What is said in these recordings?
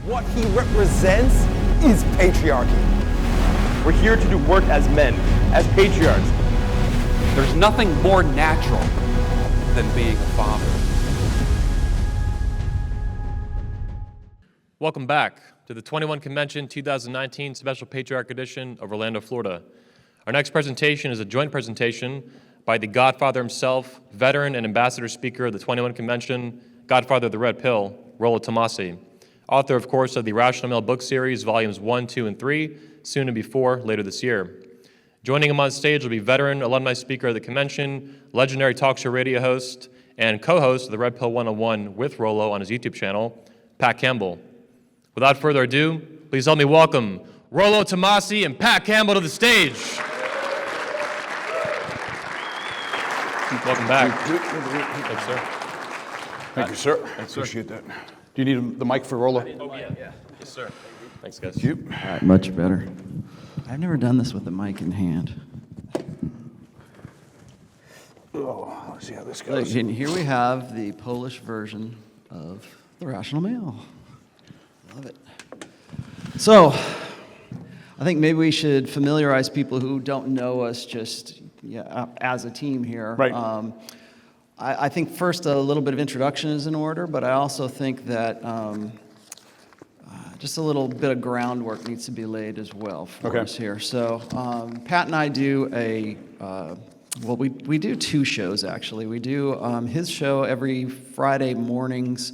What he represents is patriarchy. We're here to do work as men, as patriarchs. There's nothing more natural than being a father. Welcome back to the 21 Convention 2019 Special Patriarch Edition of Orlando, Florida. Our next presentation is a joint presentation by the Godfather himself, veteran and ambassador speaker of the 21 Convention, Godfather of the Red Pill, Rollo Tomassi, author, of course, of the Rational Male book series, volumes 1, 2, and 3, soon to be 4 later this year. Joining him on stage will be veteran alumni speaker of the convention, legendary talk show radio host, and co-host of the Red Pill 101 with Rollo on his YouTube channel, Pat Campbell. Without further ado, please help me welcome Rollo Tomassi and Pat Campbell to the stage. Welcome back. Thanks, sir. Thank you, sir. Appreciate that. Do you need the mic for Rollo? Oh, yeah. Yes, sir. Thanks, guys. Thank you. All right, much better. I've never done this with the mic in hand. Oh, let's see how this goes. And here we have the Polish version of the Rational Male. Love it. So, I think maybe we should familiarize people who don't know us just as a team here. Right. I think first a little bit of introduction is in order, but I also think that just a little bit of groundwork needs to be laid as well for us here. So Pat and I do we do two shows actually. We do his show every Friday mornings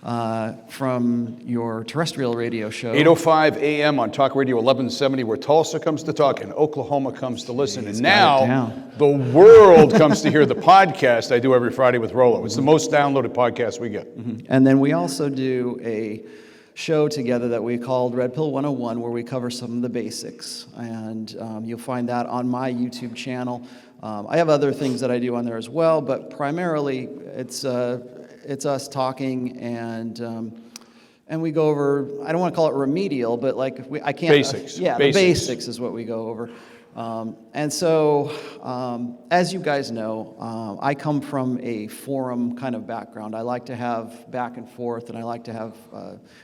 from your terrestrial radio show. 8:05 a.m. on Talk Radio 1170, where Tulsa comes to talk and Oklahoma comes to listen. And now the world comes to hear the podcast I do every Friday with Rollo. It's the most downloaded podcast we get. Mm-hmm. And then we also do a show together that we called Red Pill 101, where we cover some of the basics. And you'll find that on my YouTube channel. I have other things that I do on there as well, but primarily it's us talking and we go over, I don't want to call it remedial, but Basics. The basics is what we go over. And so, as you guys know, I come from a forum kind of background. I like to have back and forth, and I like to have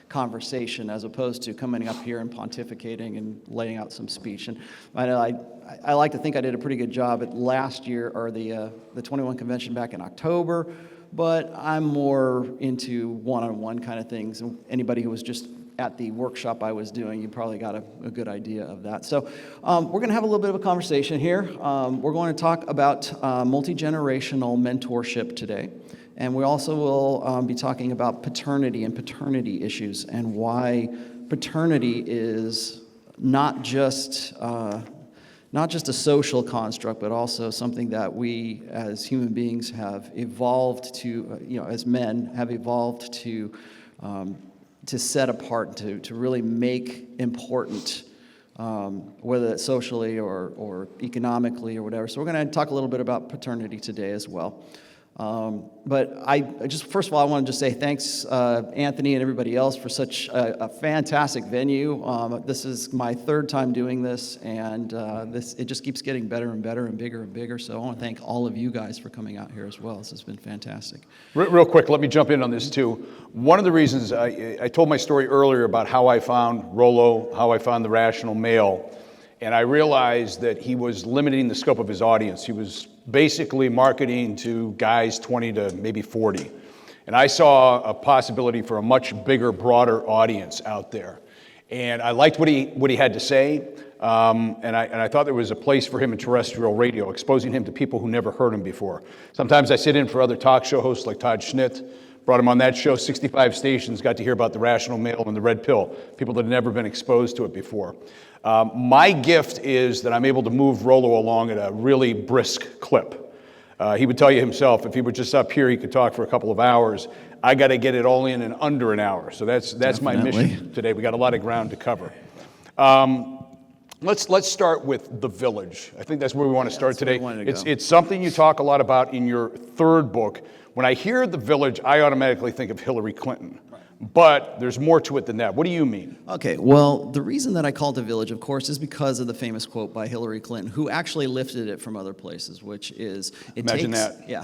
conversation as opposed to coming up here and pontificating and laying out some speech. And I like to think I did a pretty good job at last year, or the 21 convention back in October. But I'm more into one-on-one kind of things. And anybody who was just at the workshop I was doing, you probably got a good idea of that. So we're going to have a little bit of a conversation here. We're going to talk about multi-generational mentorship today. And we also will be talking about paternity and paternity issues and why paternity is not just a social construct, but also something that we as human beings have evolved to, as men, have evolved to set apart, to really make important, whether it's socially or economically or whatever. So we're going to talk a little bit about paternity today as well. But I just, first of all, I want to just say thanks, Anthony and everybody else, for such a fantastic venue. This is my third time doing this, and it just keeps getting better and better and bigger and bigger. So I want to thank all of you guys for coming out here as well. This has been fantastic. Real quick, let me jump in on this too. One of the reasons I told my story earlier about how I found Rollo, how I found the Rational Male, and I realized that he was limiting the scope of his audience. He was basically marketing to guys 20 to maybe 40. And I saw a possibility for a much bigger, broader audience out there. And I liked what he had to say, and I thought there was a place for him in terrestrial radio, exposing him to people who never heard him before. Sometimes I sit in for other talk show hosts like Todd Schnitt, brought him on that show, 65 stations, got to hear about the Rational Male and the Red Pill, people that had never been exposed to it before. My gift is that I'm able to move Rollo along at a really brisk clip. He would tell you himself, if he were just up here, he could talk for a couple of hours. I got to get it all in under an hour. So that's my mission today. We got a lot of ground to cover. Let's start with the village. I think that's where we want to start today. It's something you talk a lot about in your third book. When I hear the village, I automatically think of Hillary Clinton. But there's more to it than that. What do you mean? Okay, well, the reason that I call it a village, of course, is because of the famous quote by Hillary Clinton, who actually lifted it from other places, which is, Imagine that. Yeah,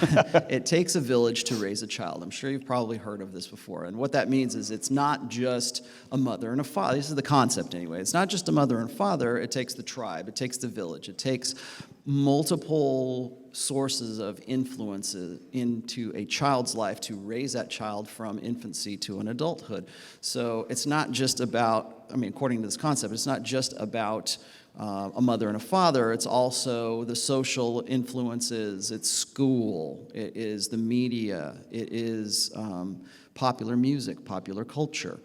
it takes a village to raise a child. I'm sure you've probably heard of this before. And what that means is it's not just a mother and a father. This is the concept anyway. It's not just a mother and father. It takes the tribe. It takes the village. It takes multiple sources of influences into a child's life to raise that child from infancy to an adulthood. So it's not just about, according to this concept, it's not just about a mother and a father. It's also the social influences. It's school. It is the media. It is popular music, popular culture.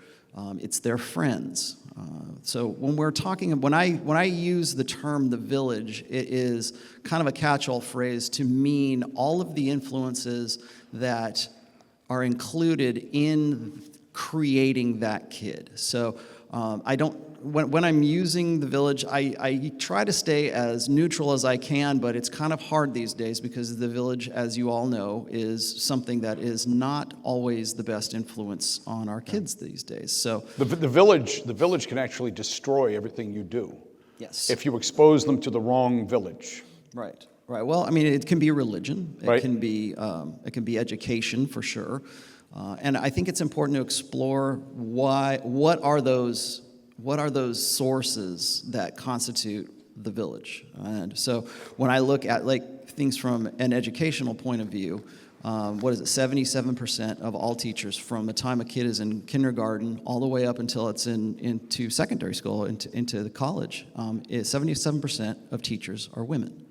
It's their friends. So when we're talking, when I use the term the village, it is kind of a catch-all phrase to mean all of the influences that are included in creating that kid. So I don't. When I'm using the village, I try to stay as neutral as I can, but it's kind of hard these days because the village, as you all know, is something that is not always the best influence on our kids these days. So The village can actually destroy everything you do. yes, If you expose them to the wrong village. right. Well, it can be religion. It Right. can be education for sure, and I think it's important to explore what are those sources that constitute the village. And so when I look at things from an educational point of view, 77% of all teachers from the time a kid is in kindergarten all the way up until it's into secondary school, into the college, 77% of teachers are women.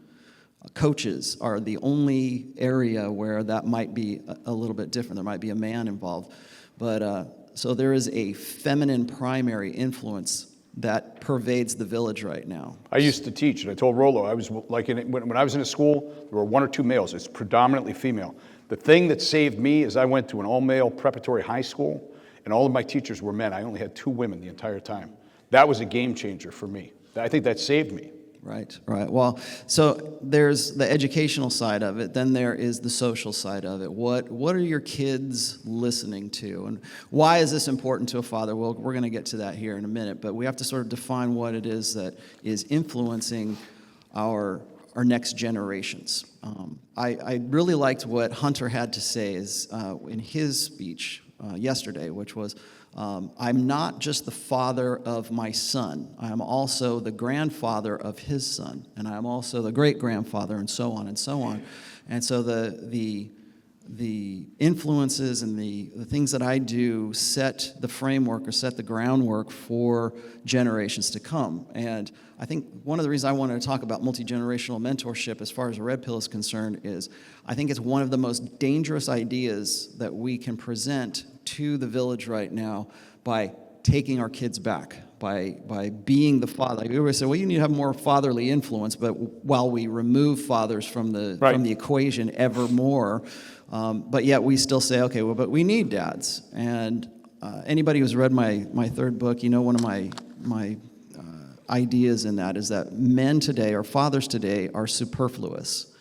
Coaches are the only area where that might be a little bit different. There might be a man involved. But so there is a feminine primary influence that pervades the village right now. I used to teach, and I told Rollo, I was like, when I was in a school, there were one or two males. It's predominantly female. The thing that saved me is I went to an all-male preparatory high school, and all of my teachers were men. I only had 2 women the entire time. That was a game changer for me. I think that saved me. Right. Well, so there's the educational side of it. Then there is the social side of it. What are your kids listening to? And why is this important to a father? Well, we're going to get to that here in a minute, but we have to sort of define what it is that is influencing our next generations. I really liked what Hunter had to say in his speech yesterday, which was, I'm not just the father of my son. I am also the grandfather of his son, and I am also the great-grandfather, and so on and so on. And so the influences and the things that I do set the framework or set the groundwork for generations to come. And I think one of the reasons I wanted to talk about multi-generational mentorship as far as Red Pill is concerned is I think it's one of the most dangerous ideas that we can present to the village right now by taking our kids back, by being the father. Like we always say, well, you need to have more fatherly influence, but while we remove fathers from the equation ever more, but yet we still say, okay, well, but we need dads. And anybody who's read my third book, one of my ideas in that is that men today, or fathers today, are superfluous.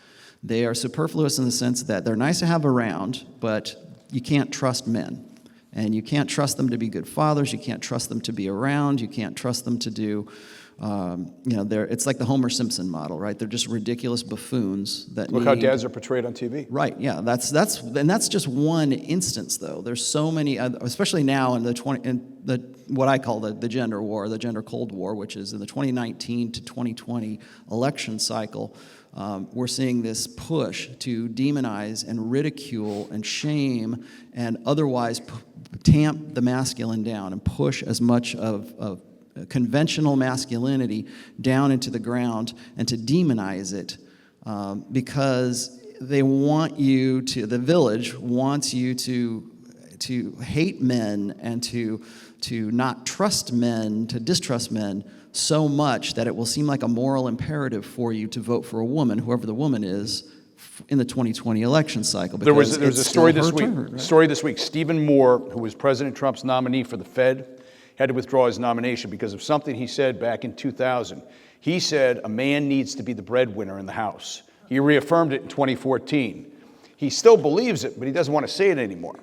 They are superfluous in the sense that they're nice to have around, but you can't trust men. And you can't trust them to be good fathers. You can't trust them to be around. You can't trust them to do, it's like the Homer Simpson model, right? They're just ridiculous buffoons that Look how dads are portrayed on TV. Right, yeah, that's just one instance, though. There's so many, especially now in what I call the gender war, the gender Cold War, which is in the 2019 to 2020 election cycle. We're seeing this push to demonize and ridicule and shame and otherwise tamp the masculine down and push as much of conventional masculinity down into the ground and to demonize it because they want you to, the village wants you to hate men and to not trust men, to distrust men so much that it will seem like a moral imperative for you to vote for a woman, whoever the woman is, in the 2020 election cycle. There was a story this week. Right? Story this week. Stephen Moore, who was President Trump's nominee for the Fed, had to withdraw his nomination because of something he said back in 2000. He said a man needs to be the breadwinner in the house. He reaffirmed it in 2014. He still believes it, but he doesn't want to say it anymore.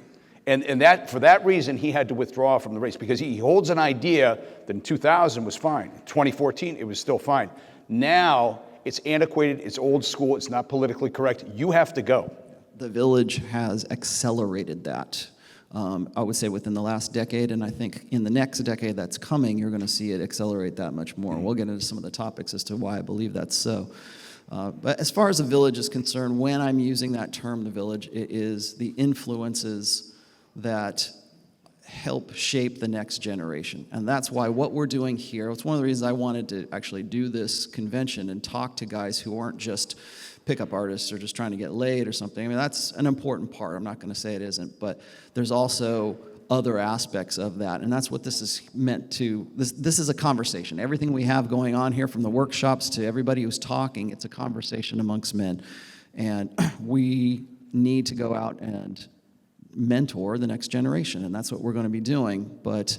And that, for that reason, he had to withdraw from the race, because he holds an idea that in 2000 was fine. In 2014, it was still fine. Now, it's antiquated, it's old school, it's not politically correct. You have to go. The Village has accelerated that. I would say within the last decade, and I think in the next decade that's coming, you're going to see it accelerate that much more. We'll get into some of the topics as to why I believe that's so. But as far as the Village is concerned, when I'm using that term, the Village, it is the influences that help shape the next generation. And that's why what we're doing here, it's one of the reasons I wanted to actually do this convention and talk to guys who aren't just pickup artists or just trying to get laid or something. I mean, that's an important part. I'm not going to say it isn't, but there's also other aspects of that. And that's what this is meant to, this is a conversation. Everything we have going on here, from the workshops to everybody who's talking, it's a conversation amongst men. And we need to go out and mentor the next generation, and that's what we're going to be doing. But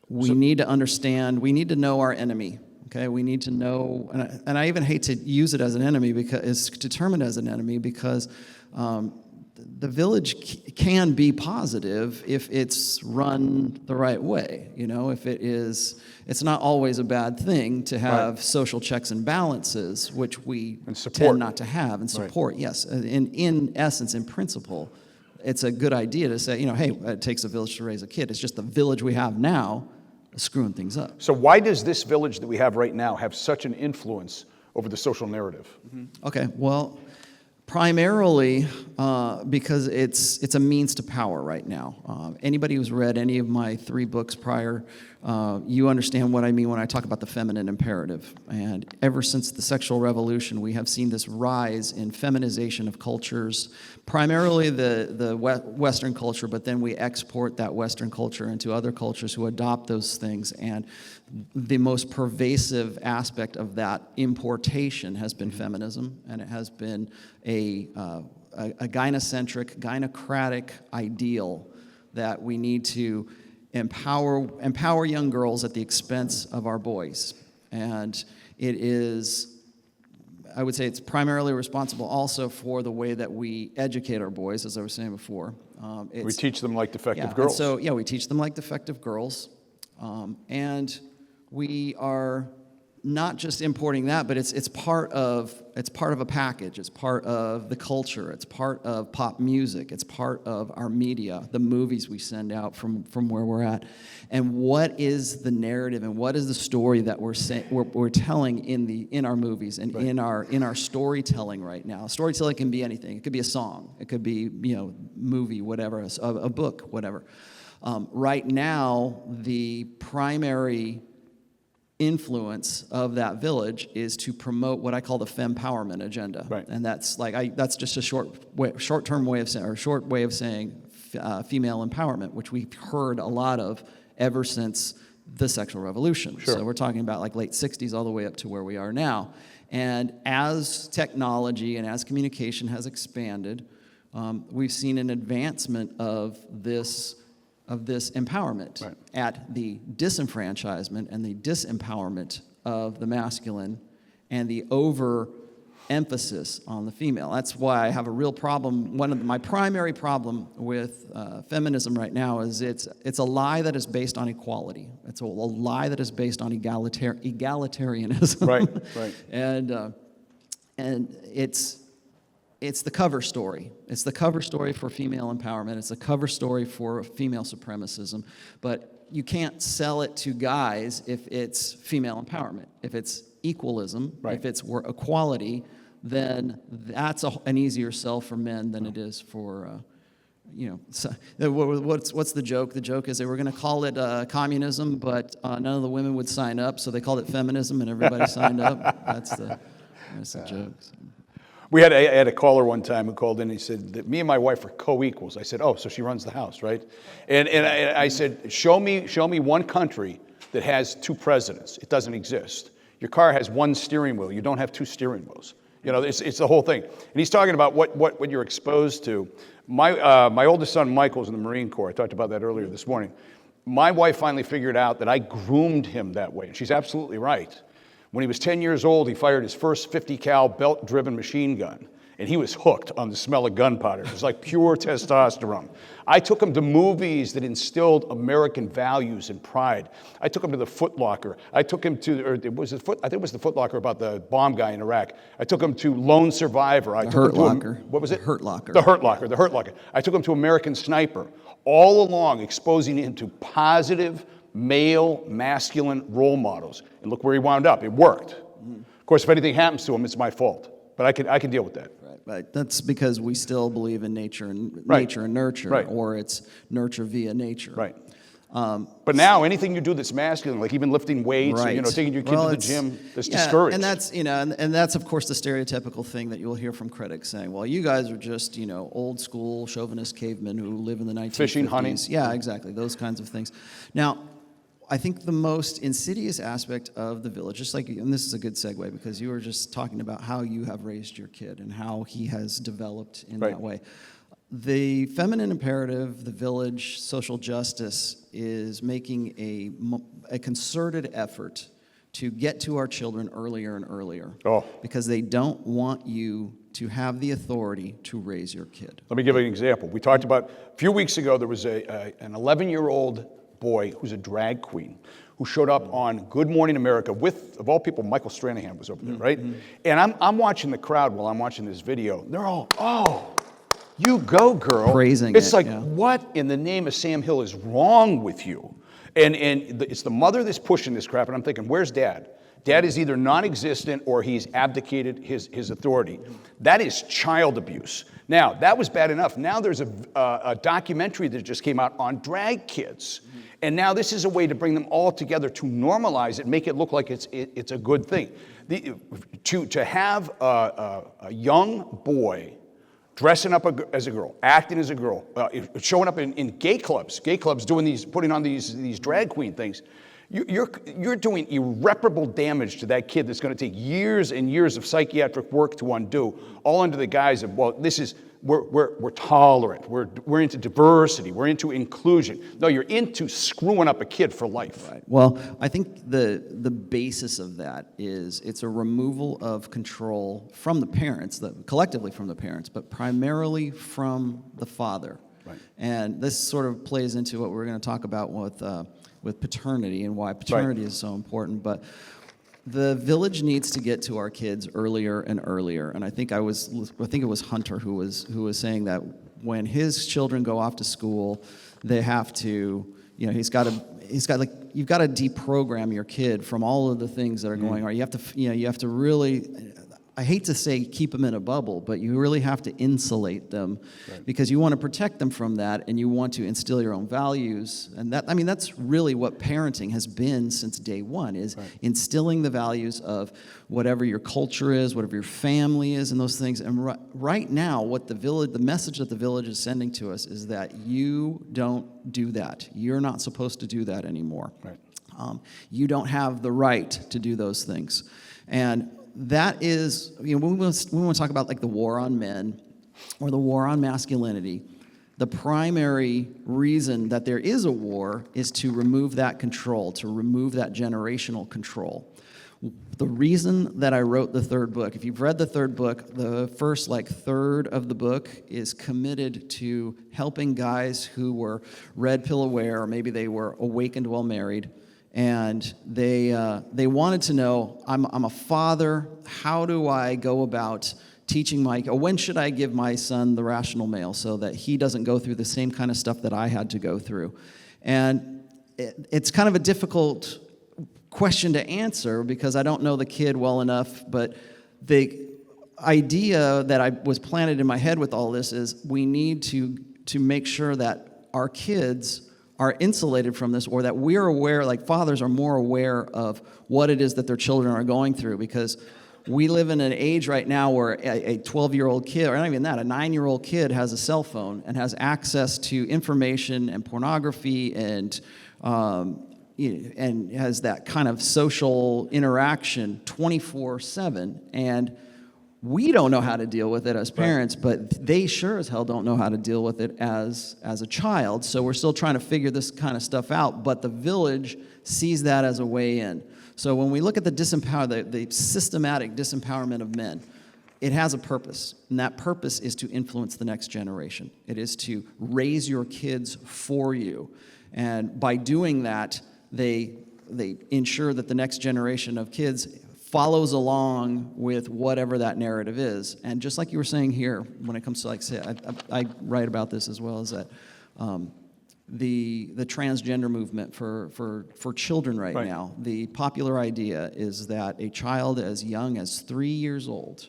we need to understand, we need to know our enemy. Okay, we need to know, and I even hate to use it as an enemy, because it's determined as an enemy, because the Village can be positive if it's run the right way. You know, if it is, it's not always a bad thing to have social checks and balances, which we tend not to have, and support. Yes, in essence, in principle, it's a good idea to say, you know, hey, it takes a village to raise a kid. It's just the Village we have now is screwing things up. So why does this Village that we have right now have such an influence over the social narrative? Okay, well, primarily because it's a means to power right now. Anybody who's read any of my 3 books prior, you understand what I mean when I talk about the feminine imperative. And ever since the sexual revolution, we have seen this rise in feminization of cultures, primarily the Western culture, but then we export that Western culture into other cultures who adopt those things. And the most pervasive aspect of that importation has been feminism, and it has been a gynocentric, gynocratic ideal that we need to empower young girls at the expense of our boys. And it is, I would say it's primarily responsible also for the way that we educate our boys, as I was saying before. We teach them like defective girls. So, we teach them like defective girls. And we are not just importing that, but it's part of a package. It's part of the culture. It's part of pop music. It's part of our media, the movies we send out from where we're at. And what is the narrative and what is the story that we're telling in our movies and in our storytelling right now? Storytelling can be anything. It could be a song. It could be movie, whatever, a book, whatever. Right now, the primary influence of that Village is to promote what I call the fempowerment agenda, and that's that's just a short-term way of saying, or short way of saying female empowerment, which we've heard a lot of ever since the sexual revolution. So we're talking about like late 60s all the way up to where we are now. And as technology and as communication has expanded, we've seen an advancement of this empowerment at the disenfranchisement and the disempowerment of the masculine and the overemphasis on the female. That's why I have a real problem. One of my primary problem with feminism right now is it's a lie that is based on equality. It's a lie that is based on egalitarianism. Right. And it's the cover story. It's the cover story for female empowerment. It's the cover story for female supremacism. But you can't sell it to guys if it's female empowerment. If it's equalism, if it's equality, then that's an easier sell for men than it is for, what's the joke? The joke is they were going to call it communism, but none of the women would sign up, so they called it feminism, and everybody signed up. That's the joke. So. I had a caller one time who called in and he said that me and my wife are co-equals. I said, oh, so she runs the house, right? And I said, show me one country that has 2 presidents. It doesn't exist. Your car has 1 steering wheel. You don't have 2 steering wheels. It's the whole thing. And he's talking about what you're exposed to. My oldest son, Michael's in the Marine Corps. I talked about that earlier this morning. My wife finally figured out that I groomed him that way. And she's absolutely right. When he was 10 years old, he fired his first 50 cal belt-driven machine gun. and he was hooked on the smell of gunpowder. It was like pure testosterone. I took him to movies that instilled American values and pride. I took him to the Foot Locker. I took him to, I think it was the Foot Locker about the bomb guy in Iraq. I took him to Lone Survivor. I took Hurt him to Locker. What was it? Hurt Locker. The Hurt Locker. The Hurt Locker. I took him to American Sniper. All along, exposing him to positive male, masculine role models. And look where he wound up. It worked. Of course, if anything happens to him, it's my fault. But I can deal with that. Right. That's because we still believe in nature and Right. nurture, Right. or it's nurture via nature. Right. But now anything you do that's masculine, like even lifting weights, or, taking your kid to the gym, that's discouraged. And that's, and that's of course the stereotypical thing that you'll hear from critics saying, well, you guys are just, old school chauvinist cavemen who live in the 1950s. Fishing, hunting. Yeah, exactly. Those kinds of things. Now, I think the most insidious aspect of the village, just like, and this is a good segue because you were just talking about how you have raised your kid and how he has developed in Right. that way. The feminine imperative, the village, social justice is making a concerted effort to get to our children earlier and earlier. Oh. Because they don't want you to have the authority to raise your kid. Let me give you an example. We talked about, a few weeks ago, there was an 11-year-old boy who's a drag queen who showed up on Good Morning America with, of all people, Michael Stranahan was over there, right? And I'm watching the crowd while I'm watching this video. They're all, oh, you go, girl. Praising it's it, like, yeah. what in the name of Sam Hill is wrong with you? And it's the mother that's pushing this crap, and I'm thinking, where's Dad? Dad is either non-existent or he's abdicated his authority. That is child abuse. Now, that was bad enough. Now there's a documentary that just came out on drag kids. And now this is a way to bring them all together to normalize it, make it look like it's a good thing. To have a young boy dressing up as a girl, acting as a girl, showing up in gay clubs doing putting on these drag queen things. You're doing irreparable damage to that kid that's going to take years and years of psychiatric work to undo, all under the guise of, well, we're tolerant, we're into diversity, we're into inclusion. No, you're into screwing up a kid for life. Right. Well, I think the basis of that is it's a removal of control from the parents, collectively from the parents, but primarily from the father. Right. And this sort of plays into what we're going to talk about with paternity and why paternity is so important. But the village needs to get to our kids earlier and earlier. And I think it was Hunter who was saying that when his children go off to school, they have to, you've got to deprogram your kid from all of the things that are going on. You have to really, I hate to say keep them in a bubble, but you really have to insulate them because you want to protect them from that and you want to instill your own values. And that's really what parenting has been since day one, is instilling the values of whatever your culture is, whatever your family is, and those things. And right now, the message that the village is sending to us is that you don't do that. You're not supposed to do that anymore. Right. You don't have the right to do those things. And that is, when we want to talk about like the war on men or the war on masculinity, the primary reason that there is a war is to remove that control, to remove that generational control. The reason that I wrote the third book, if you've read the third book, the first third of the book is committed to helping guys who were red pill aware, or maybe they were awakened while married, and they wanted to know, I'm a father, how do I go about teaching when should I give my son the rational male so that he doesn't go through the same kind of stuff that I had to go through? And it's kind of a difficult question to answer because I don't know the kid well enough, but the idea that was planted in my head with all this is we need to make sure that our kids are insulated from this, or that we're aware, fathers are more aware of what it is that their children are going through, because we live in an age right now where a 12-year-old kid, or not even that, a 9-year-old kid has a cell phone and has access to information and pornography and has that kind of social interaction 24/7. And we don't know how to deal with it as parents, but they sure as hell don't know how to deal with it as a child. So we're still trying to figure this kind of stuff out, but the village sees that as a way in. So when we look at the systematic disempowerment of men, it has a purpose, and that purpose is to influence the next generation. It is to raise your kids for you. And by doing that, they ensure that the next generation of kids follows along with whatever that narrative is. And just like you were saying here, when it comes to, like, say, I write about this as well, is that the transgender movement for children right now, the popular idea is that a child as young as 3 years old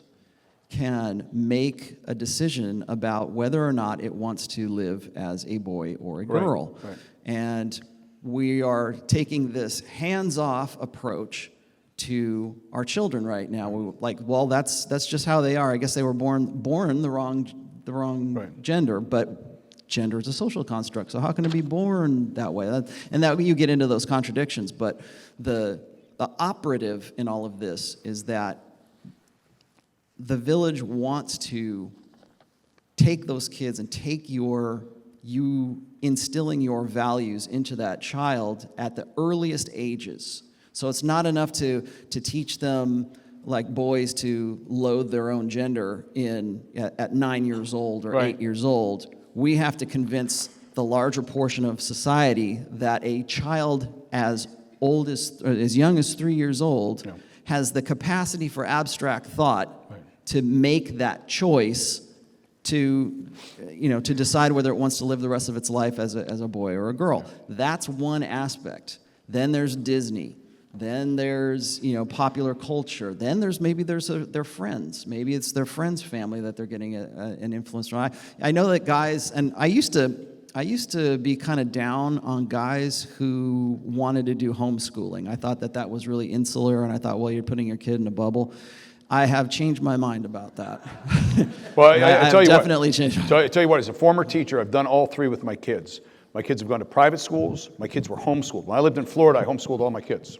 can make a decision about whether or not it wants to live as a boy or a girl. Right. And we are taking this hands-off approach to our children right now. We're like, well, that's just how they are. I guess they were born the wrong gender, but gender is a social construct. So how can it be born that way? And that you get into those contradictions. But the operative in all of this is that the village wants to take those kids and take you instilling your values into that child at the earliest ages. So it's not enough to teach them, like boys, to loathe their own gender at 9 years old or 8 years old. We have to convince the larger portion of society that a child as young as 3 years old has the capacity for abstract thought to make that choice to decide whether it wants to live the rest of its life as a boy or a girl. That's one aspect. Then there's Disney. Then there's popular culture. Then there's their friends. Maybe it's their friends' family that they're getting an influence from. I know that guys, and I used to be kind of down on guys who wanted to do homeschooling. I thought that was really insular, and I thought, well, you're putting your kid in a bubble. I have changed my mind about that. Well, I tell you definitely changed. I tell you what, as a former teacher, I've done all three with my kids. My kids have gone to private schools. My kids were homeschooled. When I lived in Florida, I homeschooled all my kids.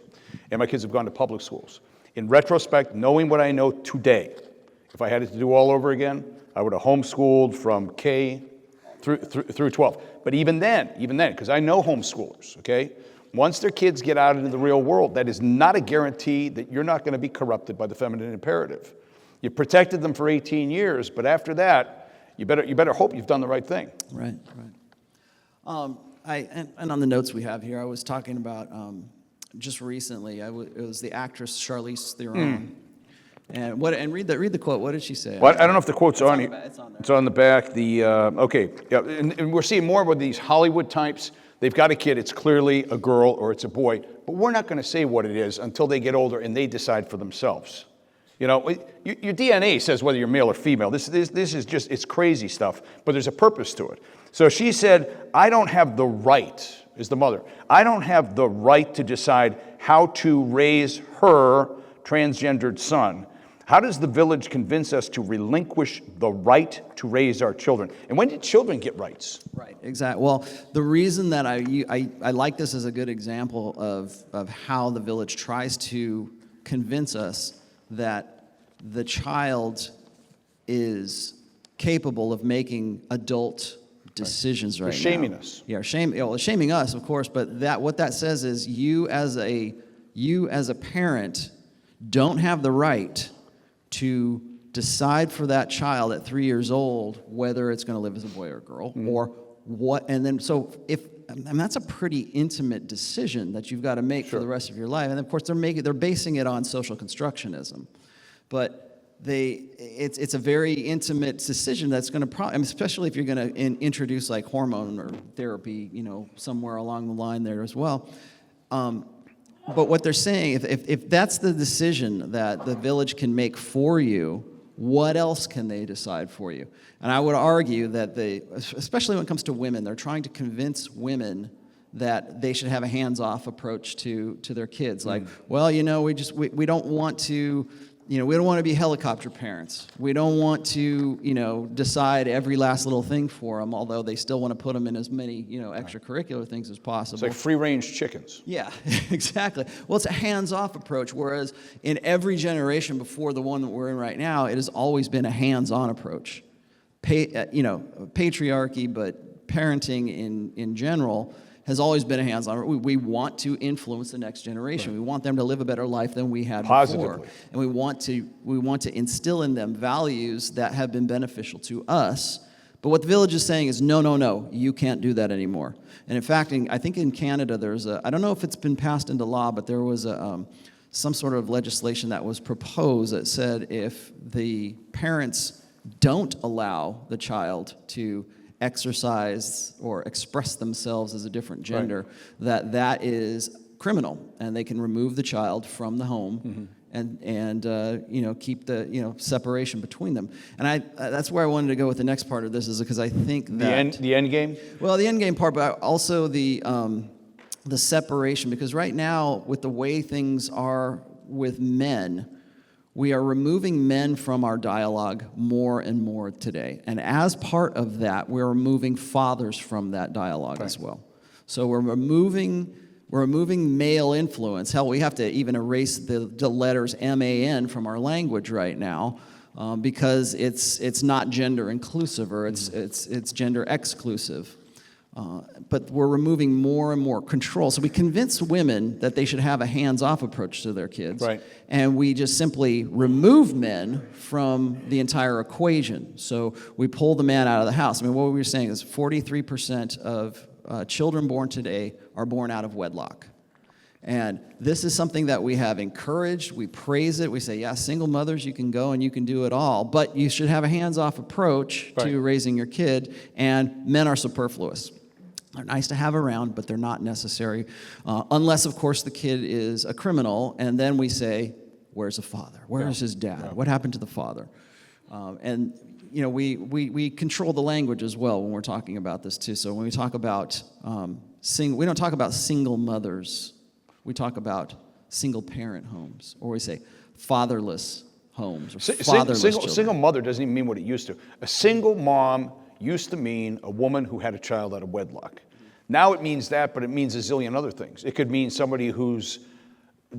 And my kids have gone to public schools. In retrospect, knowing what I know today, if I had it to do all over again, I would have homeschooled from K through 12. But even then, because I know homeschoolers, okay? Once their kids get out into the real world, that is not a guarantee that you're not going to be corrupted by the feminine imperative. You protected them for 18 years, but after that, you better hope you've done the right thing. Right. And on the notes we have here, I was talking about just recently. It was the actress Charlize Theron. And read the quote. What did she say? Well, I don't know if the quote's on here. It's on there. It's on the back. And we're seeing more with these Hollywood types. They've got a kid, it's clearly a girl or it's a boy, but we're not going to say what it is until they get older and they decide for themselves. Your DNA says whether you're male or female. This is just, it's crazy stuff, but there's a purpose to it. So she said, I don't have the right, as the mother, I don't have the right to decide how to raise her transgendered son. How does the village convince us to relinquish the right to raise our children? And when did children get rights? Right, exactly. Well, the reason that I like this as a good example of how the village tries to convince us that the child is capable of making adult decisions right now. They're shaming us. Yeah, shaming us, of course, but what that says is you as a parent don't have the right to decide for that child at 3 years old whether it's going to live as a boy or a girl, or what. And then that's a pretty intimate decision that you've got to make for the rest of your life. And of course, they're basing it on social constructionism, but it's a very intimate decision that's going to especially if you're going to introduce like hormone or therapy, somewhere along the line there as well. But what they're saying, if that's the decision that the village can make for you, what else can they decide for you? And I would argue that especially when it comes to women, they're trying to convince women that they should have a hands-off approach to their kids. Like, well, we don't want to, we don't want to be helicopter parents. We don't want to, decide every last little thing for them, although they still want to put them in as many, extracurricular things as possible. It's like free-range chickens. Yeah, exactly. Well, it's a hands-off approach, whereas in every generation before the one that we're in right now, it has always been a hands-on patriarchy, but parenting in general has always been a hands-on. We want to influence the next generation. We want them to live a better life than we had before. And we want to instill in them values that have been beneficial to us. But what the village is saying is, no, you can't do that anymore. And in fact, I think in Canada, I don't know if it's been passed into law, but there was some sort of legislation that was proposed that said if the parents don't allow the child to exercise or express themselves as a different gender, that is criminal, and they can remove the child from the home and keep the separation between them. And that's where I wanted to go with the next part of this, is because I think that the end game. Well, the end game part, but also the separation, because right now with the way things are with men, we are removing men from our dialogue more and more today. And as part of that, we're removing fathers from that dialogue as well. So we're removing male influence. Hell, we have to even erase the letters MAN from our language right now because it's not gender inclusive, or it's gender exclusive. But we're removing more and more control. So we convince women that they should have a hands-off approach to their kids. Right. And we just simply remove men from the entire equation. So we pull the man out of the house. I mean, what we were saying is 43% of children born today are born out of wedlock. And this is something that we have encouraged. We praise it. We say, yeah, single mothers, you can go and you can do it all. But you should have a hands-off approach to raising your kid. And men are superfluous. They're nice to have around, but they're not necessary. Unless, of course, the kid is a criminal. And then we say, where's the father? Where's his dad? What happened to the father? And we control the language as well when we're talking about this too. So when we talk about we don't talk about single mothers. We talk about single parent homes, or we say fatherless homes or fatherless children. Single mother doesn't even mean what it used to. A single mom used to mean a woman who had a child out of wedlock. Now it means that, but it means a zillion other things. It could mean somebody who's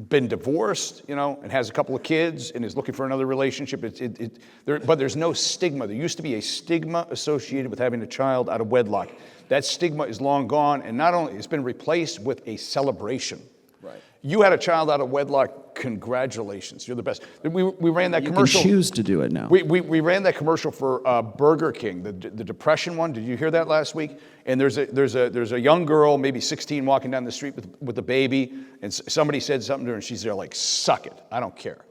been divorced, and has a couple of kids and is looking for another relationship. But there's no stigma. There used to be a stigma associated with having a child out of wedlock. That stigma is long gone, and not only it's been replaced with a celebration. Right. You had a child out of wedlock. Congratulations, you're the best. We ran that commercial. You can choose to do it now. We ran that commercial for Burger King, the depression one. Did you hear that last week? And there's a young girl, maybe 16, walking down the street with a baby, and somebody said something to her, and she's there like, "Suck it, I don't care."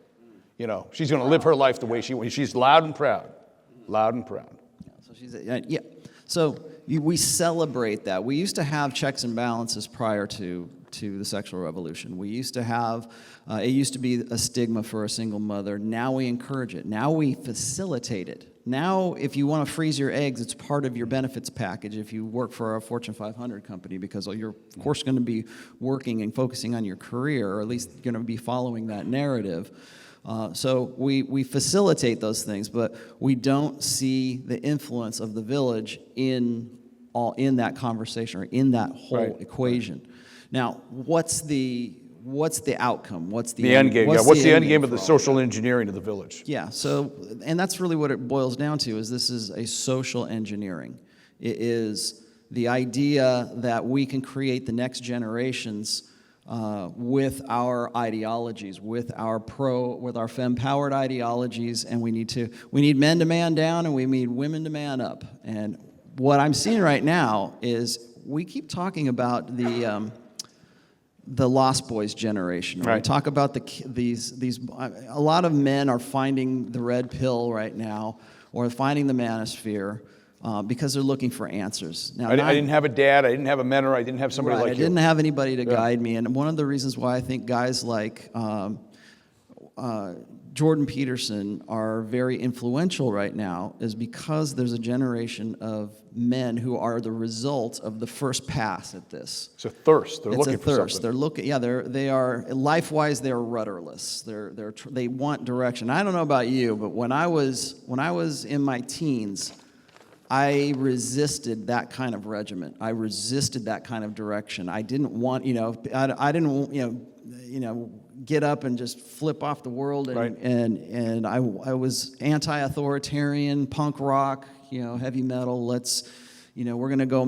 She's going to live her life the way she wants. She's loud and proud, loud and proud. So she's So we celebrate that. We used to have checks and balances prior to the sexual revolution. We used to have, it used to be a stigma for a single mother. Now we encourage it. Now we facilitate it. Now, if you want to freeze your eggs, it's part of your benefits package if you work for a Fortune 500 company, because you're, of course, going to be working and focusing on your career, or at least going to be following that narrative. So we facilitate those things, but we don't see the influence of the village in that conversation or in that whole equation. Now, what's the outcome? What's the end game? What's the end game of the social engineering of the village? Yeah. So, and that's really what it boils down to. Is this is a social engineering. It is the idea that we can create the next generations with our ideologies, with our femme-powered ideologies, and we need men to man down, and we need women to man up. And what I'm seeing right now is we keep talking about the Lost Boys generation. Right? We talk about these. A lot of men are finding the red pill right now, or finding the manosphere, because they're looking for answers. Now, I didn't have a dad. I didn't have a mentor. I didn't have somebody like you. I didn't have anybody to guide me. And one of the reasons why I think guys like Jordan Peterson are very influential right now is because there's a generation of men who are the result of the first pass at this. It's a thirst. They're looking for something. They're looking. Yeah, they are life-wise. They're rudderless. They want direction. I don't know about you, but when I was in my teens, I resisted that kind of regiment. I resisted that kind of direction. I didn't want, I didn't, get up and just flip off the world. And I was anti-authoritarian, punk rock, heavy metal. Let's we're going to go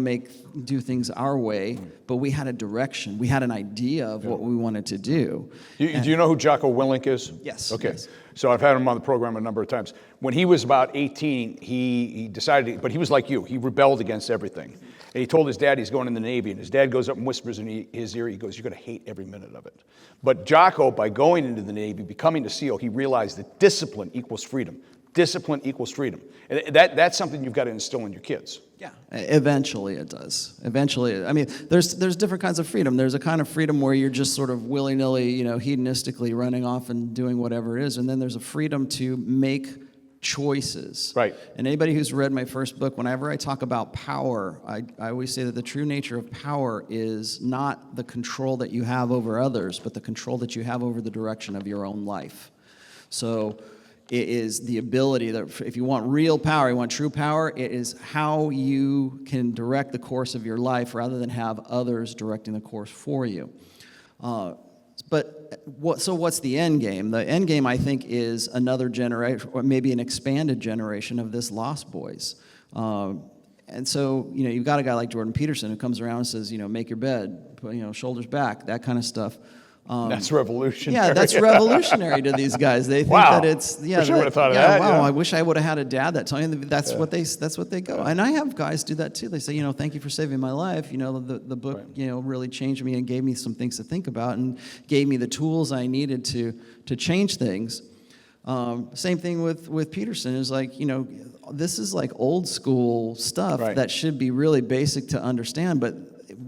do things our way, but we had a direction. We had an idea of what we wanted to do. Do you know who Jocko Willink is? Yes. Okay. Yes. So I've had him on the program a number of times. When he was about 18, he decided, but he was like you. He rebelled against everything. And he told his dad he's going in the Navy, and his dad goes up and whispers in his ear, he goes, "You're going to hate every minute of it." But Jocko, by going into the Navy, becoming a SEAL, he realized that discipline equals freedom. Discipline equals freedom. And that's something you've got to instill in your kids. Yeah, eventually it does. Eventually, I mean, there's different kinds of freedom. There's a kind of freedom where you're just sort of willy-nilly, hedonistically running off and doing whatever it is, and then there's a freedom to make choices. Right. And anybody who's read my first book, whenever I talk about power, I always say that the true nature of power is not the control that you have over others, but the control that you have over the direction of your own life. So it is the ability that if you want real power, you want true power, it is how you can direct the course of your life rather than have others directing the course for you. So what's the end game? The end game, I think, is another generation, or maybe an expanded generation of this Lost Boys. And so, you've got a guy like Jordan Peterson who comes around and says, make your bed, put, shoulders back, that kind of stuff. That's revolutionary. Yeah, that's revolutionary to these guys. They think that it's Wish I would have thought of that. Wow, Yeah. I wish I would have had a dad that told me that's what they go. And I have guys do that too. They say, thank you for saving my life. The book, really changed me and gave me some things to think about and gave me the tools I needed to change things. Same thing with Peterson is like, this is like old school stuff that should be really basic to understand, but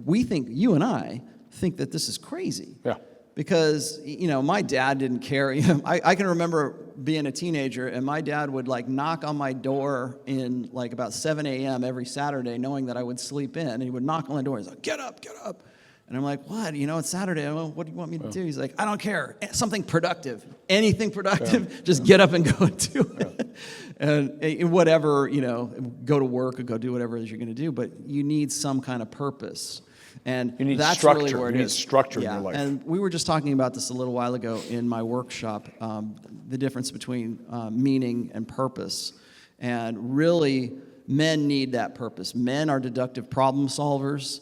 you and I think that this is crazy. Yeah. Because, my dad didn't care. I can remember being a teenager, and my dad would, knock on my door in, about 7 a.m. every Saturday, knowing that I would sleep in. And he would knock on the door. He's like, get up, get up. And I'm like, what? It's Saturday. What do you want me to do? He's like, I don't care. Something productive. Anything productive. Just get up and go and do it. And whatever, go to work or go do whatever it is you're going to do. But you need some kind of purpose. And you need that's structure. Really where it is. You need structure in your life. And we were just talking about this a little while ago in my workshop, the difference between meaning and purpose. And really, men need that purpose. Men are deductive problem solvers.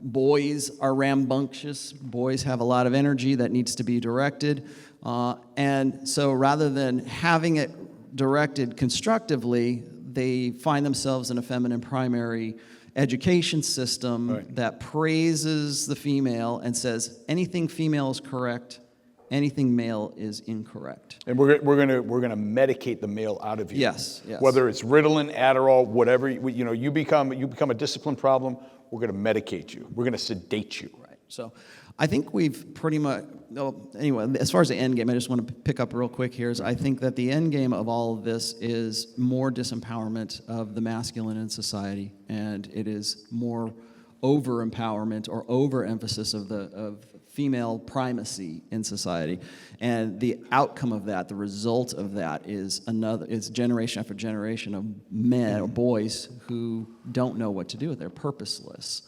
Boys are rambunctious. Boys have a lot of energy that needs to be directed. And so rather than having it directed constructively, they find themselves in a feminine primary education system that praises the female and says anything female is correct, anything male is incorrect. And we're gonna medicate the male out of you. Yes. Whether it's Ritalin, Adderall, whatever, you become a discipline problem, we're gonna medicate you. We're gonna sedate you. Right. So I think we've pretty much, anyway, as far as the end game, I just want to pick up real quick here, is I think that the end game of all of this is more disempowerment of the masculine in society, and it is more over-empowerment or over-emphasis of female primacy in society. And the outcome of that, the result of that is generation after generation of men or boys who don't know what to do with it. They're purposeless.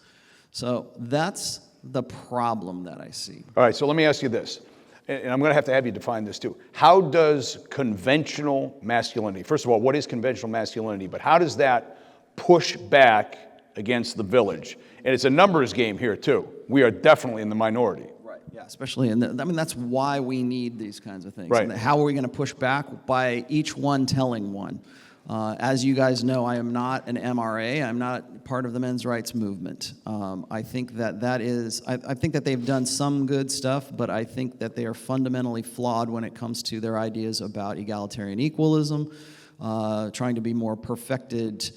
So that's the problem that I see. All right, so let me ask you this, and I'm going to have you define this too. How does conventional masculinity, first of all, what is conventional masculinity, but how does that push back against the village? And it's a numbers game here too. We are definitely in the minority. Right, yeah, especially that's why we need these kinds of things. Right. And how are we going to push back? By each one telling one. As you guys know, I am not an MRA. I'm not part of the men's rights movement. I think I think that they've done some good stuff, but I think that they are fundamentally flawed when it comes to their ideas about egalitarian equalism, trying to be more perfected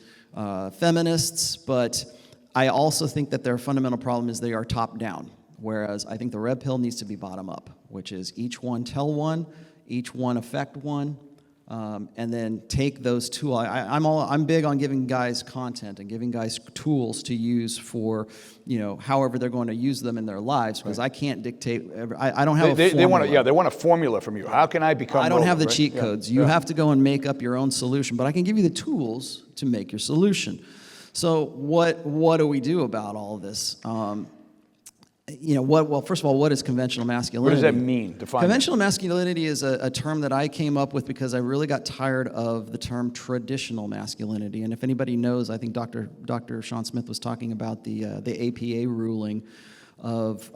feminists. But I also think that their fundamental problem is they are top down, whereas I think the red pill needs to be bottom up, which is each one tell one, each one affect one. And then take those tools. I'm big on giving guys content and giving guys tools to use for, however they're going to use them in their lives, because I can't dictate. I don't have a formula. They want a formula from you. How can I become? I don't have the right? cheat codes. You have to go and make up your own solution, but I can give you the tools to make your solution. So what do we do about all of this? Well, first of all, what is conventional What masculinity? does that mean? Define Conventional masculinity is a term that I came up with because I really got tired of the term traditional masculinity. And if anybody knows, I think Dr. Sean Smith was talking about the APA ruling of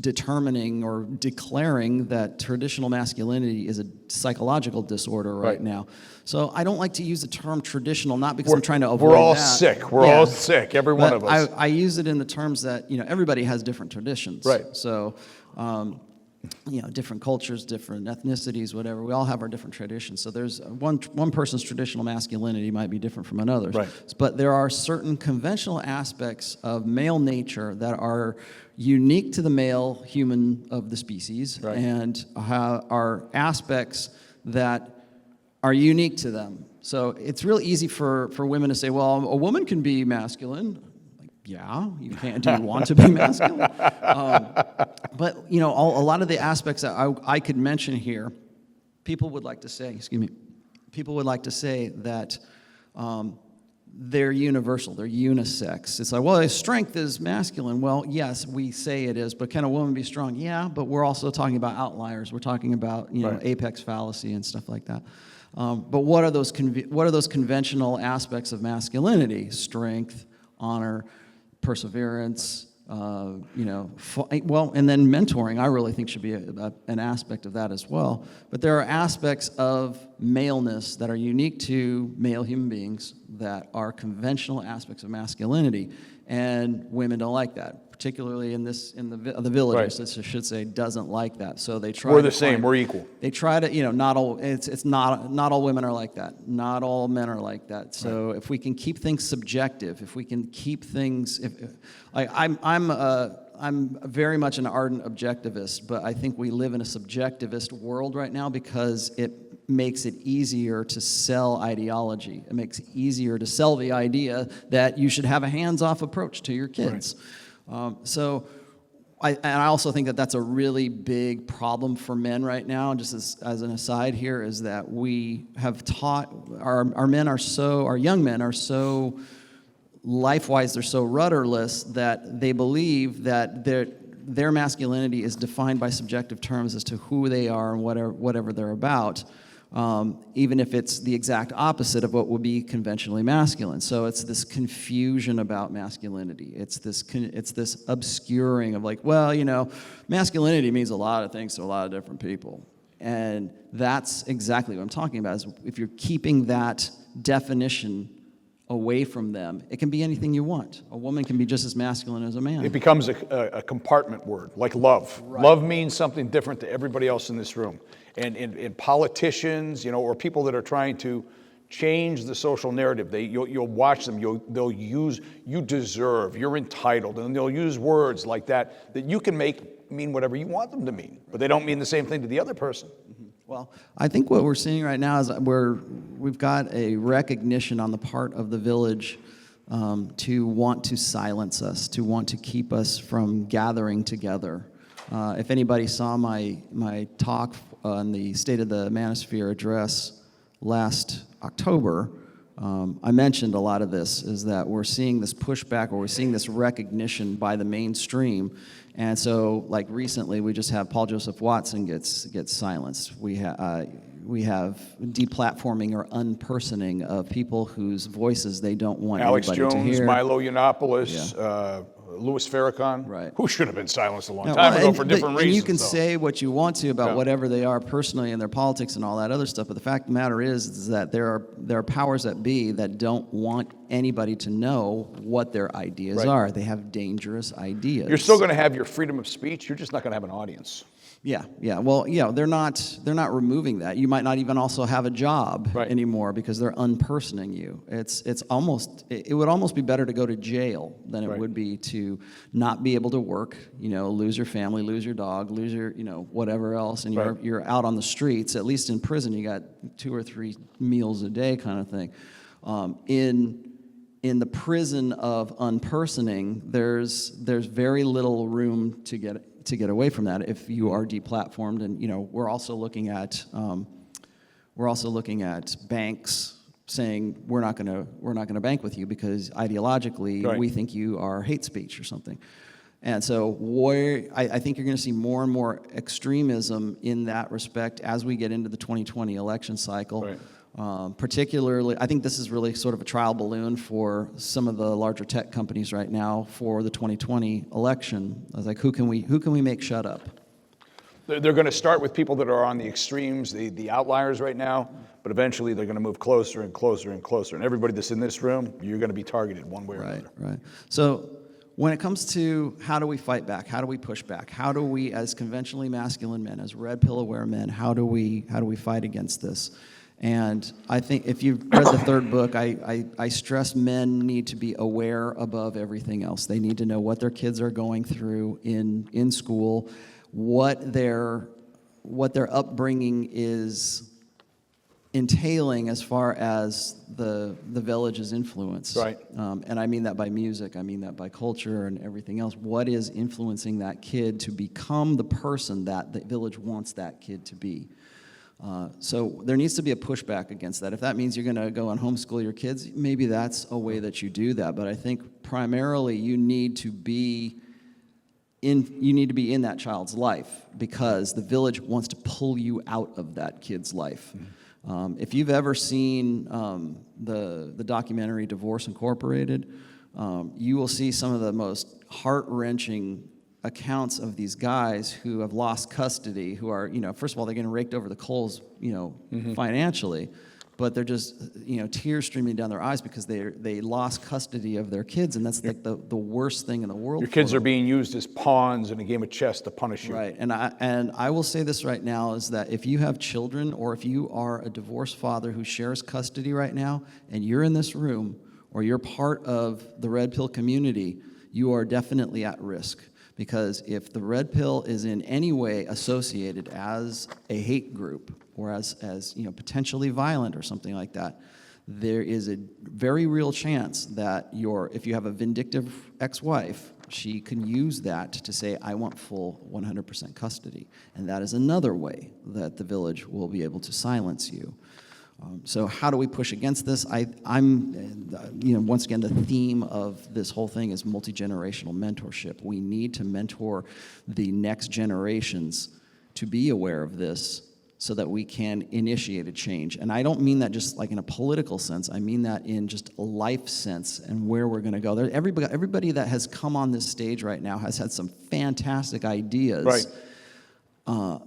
determining or declaring that traditional masculinity is a psychological disorder right now. So I don't like to use the term traditional, not because I'm trying to avoid We're all that. sick. We're all sick, every one of us. I use it in the terms that, everybody has different traditions. Right. So, different cultures, different ethnicities, whatever. We all have our different traditions. So there's one person's traditional masculinity might be different from another's. Right. But there are certain conventional aspects of male nature that are unique to the male human of the species, Right. and are aspects that are unique to them. So it's real easy for women to say, well, a woman can be masculine. Like, yeah, you can. Do you want to be masculine? But, a lot of the aspects that I could mention here, people would like to say that they're universal, they're unisex. It's like, well, strength is masculine. Well, yes, we say it is, but can a woman be strong? Yeah, but we're also talking about outliers. We're talking about, Right. apex fallacy and stuff like that. But what are those conventional aspects of masculinity? Strength, honor, perseverance, and then mentoring, I really think should be an aspect of that as well. But there are aspects of maleness that are unique to male human beings that are conventional aspects of masculinity, and women don't like that. Particularly in the villages, Right. I should say, doesn't like that. So they try. We're the same. We're equal. They try to, not all. It's not all women are like that. Not all men are like that. So if we can keep things subjective, if we can keep things, I'm very much an ardent objectivist, but I think we live in a subjectivist world right now because it makes it easier to sell ideology. It makes it easier to sell the idea that you should have a hands-off approach to your kids. Right. I also think that that's a really big problem for men right now. Just as an aside here, is that we have taught our young men are so life-wise, they're so rudderless that they believe that their masculinity is defined by subjective terms as to who they are and whatever they're about. Even if it's the exact opposite of what would be conventionally masculine. So it's this confusion about masculinity. It's this obscuring of like, well, masculinity means a lot of things to a lot of different people. And that's exactly what I'm talking about, is if you're keeping that definition away from them, it can be anything you want. A woman can be just as masculine as a man. It becomes a compartment word, like love. Right. Love means something different to everybody else in this room. And politicians, or people that are trying to change the social narrative, you'll watch them. They'll use "you deserve," "you're entitled," and they'll use words like that you can make mean whatever you want them to mean, but they don't mean the same thing to the other person. Mm-hmm. Well, I think what we're seeing right now is we've got a recognition on the part of the village to want to silence us, to want to keep us from gathering together. If anybody saw my talk on the State of the Manosphere address last October, I mentioned a lot of this, is that we're seeing this pushback, or we're seeing this recognition by the mainstream. And so, like recently, we just have Paul Joseph Watson gets silenced. We have deplatforming or unpersoning of people whose voices they don't want Alex anybody Jones, to hear. Milo Yiannopoulos, Louis Farrakhan, right, who should have been silenced a long time ago for different reasons. And you can say what you want to about whatever they are personally and their politics and all that other stuff, but the fact of the matter is that there are powers that be that don't want anybody to know what their ideas are. They have dangerous ideas. You're still going to have your freedom of speech. You're just not going to have an audience. Yeah. Well, they're not removing that. You might not even also have a job anymore because they're unpersoning you. It would almost be better to go to jail than it would be to not be able to work, lose your family, lose your dog, lose your, whatever else, and you're out on the streets. At least in prison, you got 2 or 3 meals a day kind of thing. In the prison of unpersoning, there's very little room to get away from that if you are deplatformed. And we're also looking at banks saying we're not going to bank with you because ideologically we think you are hate speech or something. And so I think you're going to see more and more extremism in that respect as we get into the 2020 election cycle. Right. Particularly, I think this is really sort of a trial balloon for some of the larger tech companies right now for the 2020 election. I was like, who can we make shut up? They're going to start with people that are on the extremes, the outliers right now, but eventually they're going to move closer and closer and closer. And everybody that's in this room, you're going to be targeted one way or another. Right. So when it comes to how do we fight back, how do we push back, how do we, as conventionally masculine men, as red pill aware men, how do we fight against this? And I think if you've read the third book, I stress men need to be aware above everything else. They need to know what their kids are going through in school, what their upbringing is entailing as far as the village's influence. Right. And I mean that by music, I mean that by culture and everything else. What is influencing that kid to become the person that the village wants that kid to be? So there needs to be a pushback against that. If that means you're going to go and homeschool your kids, maybe that's a way that you do that. But I think primarily you need to be in that child's life because the village wants to pull you out of that kid's life. If you've ever seen the documentary Divorce Incorporated, you will see some of the most heart-wrenching accounts of these guys who have lost custody, who are, first of all, they're getting raked over the coals, financially, but they're just, tears streaming down their eyes because they lost custody of their kids, and that's like the worst thing in the world. Your kids are being used as pawns in a game of chess to punish you. Right, and I will say this right now is that if you have children or if you are a divorced father who shares custody right now, and you're in this room or you're part of the red pill community, you are definitely at risk. Because if the red pill is in any way associated as a hate group or as potentially violent or something like that, there is a very real chance that if you have a vindictive ex-wife, she can use that to say, I want full 100% custody. And that is another way that the village will be able to silence you. So how do we push against this? Once again, the theme of this whole thing is multi-generational mentorship. We need to mentor the next generations to be aware of this so that we can initiate a change. And I don't mean that just like in a political sense. I mean that in just a life sense and where we're going to go. Everybody that has come on this stage right now has had some fantastic ideas. Right.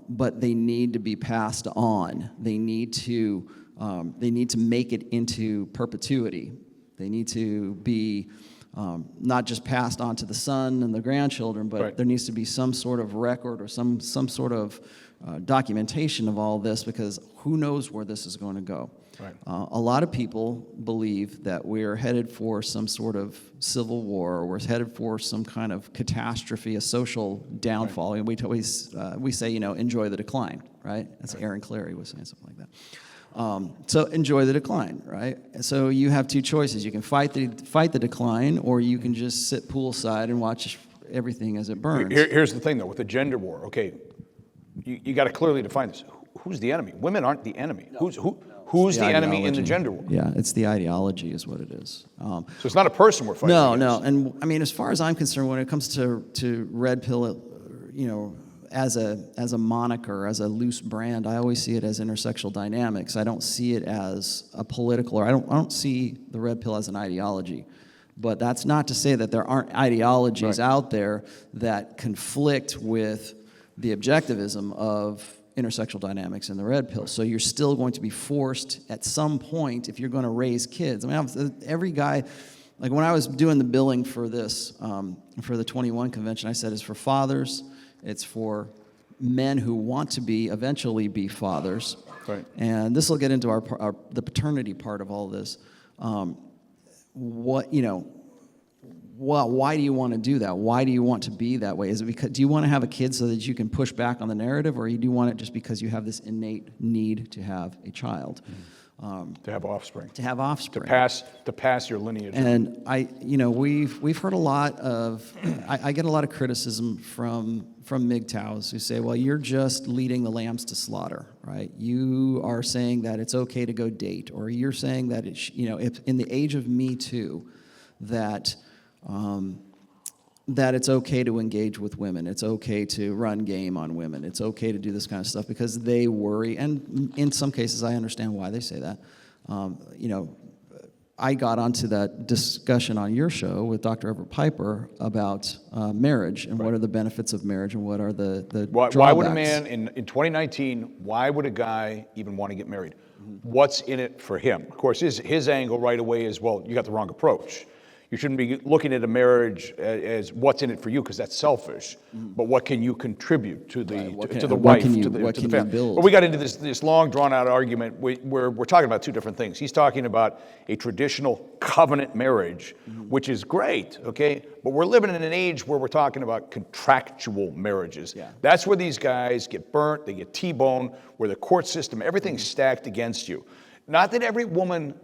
But they need to be passed on. They need to make it into perpetuity. They need to be not just passed on to the son and the grandchildren, but right. There needs to be some sort of record or some sort of documentation of all this, because who knows where this is going to go. Right. A lot of people believe that we're headed for some sort of civil war, or we're headed for some kind of catastrophe, a social downfall. Right. And we say, enjoy the decline, right? That's right. Aaron Clarey was saying something like that. So enjoy the decline, right? So you have two choices. You can fight the decline, or you can just sit poolside and watch everything as it burns. Here's the thing, though, with the gender war. Okay, you got to clearly define this. Who's the enemy? Women aren't the enemy. No. Who's the enemy in the gender war? Yeah, it's the ideology is what it is. So it's not a person we're fighting against. No. And I mean, as far as I'm concerned, when it comes to red pill, as a moniker, as a loose brand, I always see it as intersexual dynamics. I don't see it as a political, or I don't see the red pill as an ideology. But that's not to say that there aren't ideologies right. out there that conflict with the objectivism of intersexual dynamics in the red pill. So you're still going to be forced at some point, if you're going to raise kids. I mean, every guy, like when I was doing the billing for this, for the 21 convention, I said it's for fathers, it's for men who want to eventually be fathers. Right. And this will get into the paternity part of all this. Why do you want to do that? Why do you want to be that way? Is it because, do you want to have a kid so that you can push back on the narrative, or do you want it just because you have this innate need to have a child? To have offspring. To have offspring. To pass your lineage. And we've heard a lot of, I get a lot of criticism from MGTOWs who say, well, you're just leading the lambs to slaughter, right? You are saying that it's okay to go date, or you're saying that if in the age of Me Too, that that it's okay to engage with women. It's okay to run game on women. It's okay to do this kind of stuff because they worry. And in some cases, I understand why they say that. I got onto that discussion on your show with Dr. Everett Piper about marriage and what are the benefits of marriage and what are the drawbacks. Why would a man in 2019, why would a guy even want to get married? What's in it for him? Of course, his angle right away is, well, you got the wrong approach. You shouldn't be looking at a marriage as what's in it for you, because that's selfish. But what can you contribute to the to the wife, to the family? Build? But we got into this long, drawn-out argument where we're talking about two different things. He's talking about a traditional covenant marriage, which is great, okay? But we're living in an age where we're talking about contractual marriages. Yeah. That's where these guys get burnt, they get T-boned, where the court system, everything's stacked against you. Not that every woman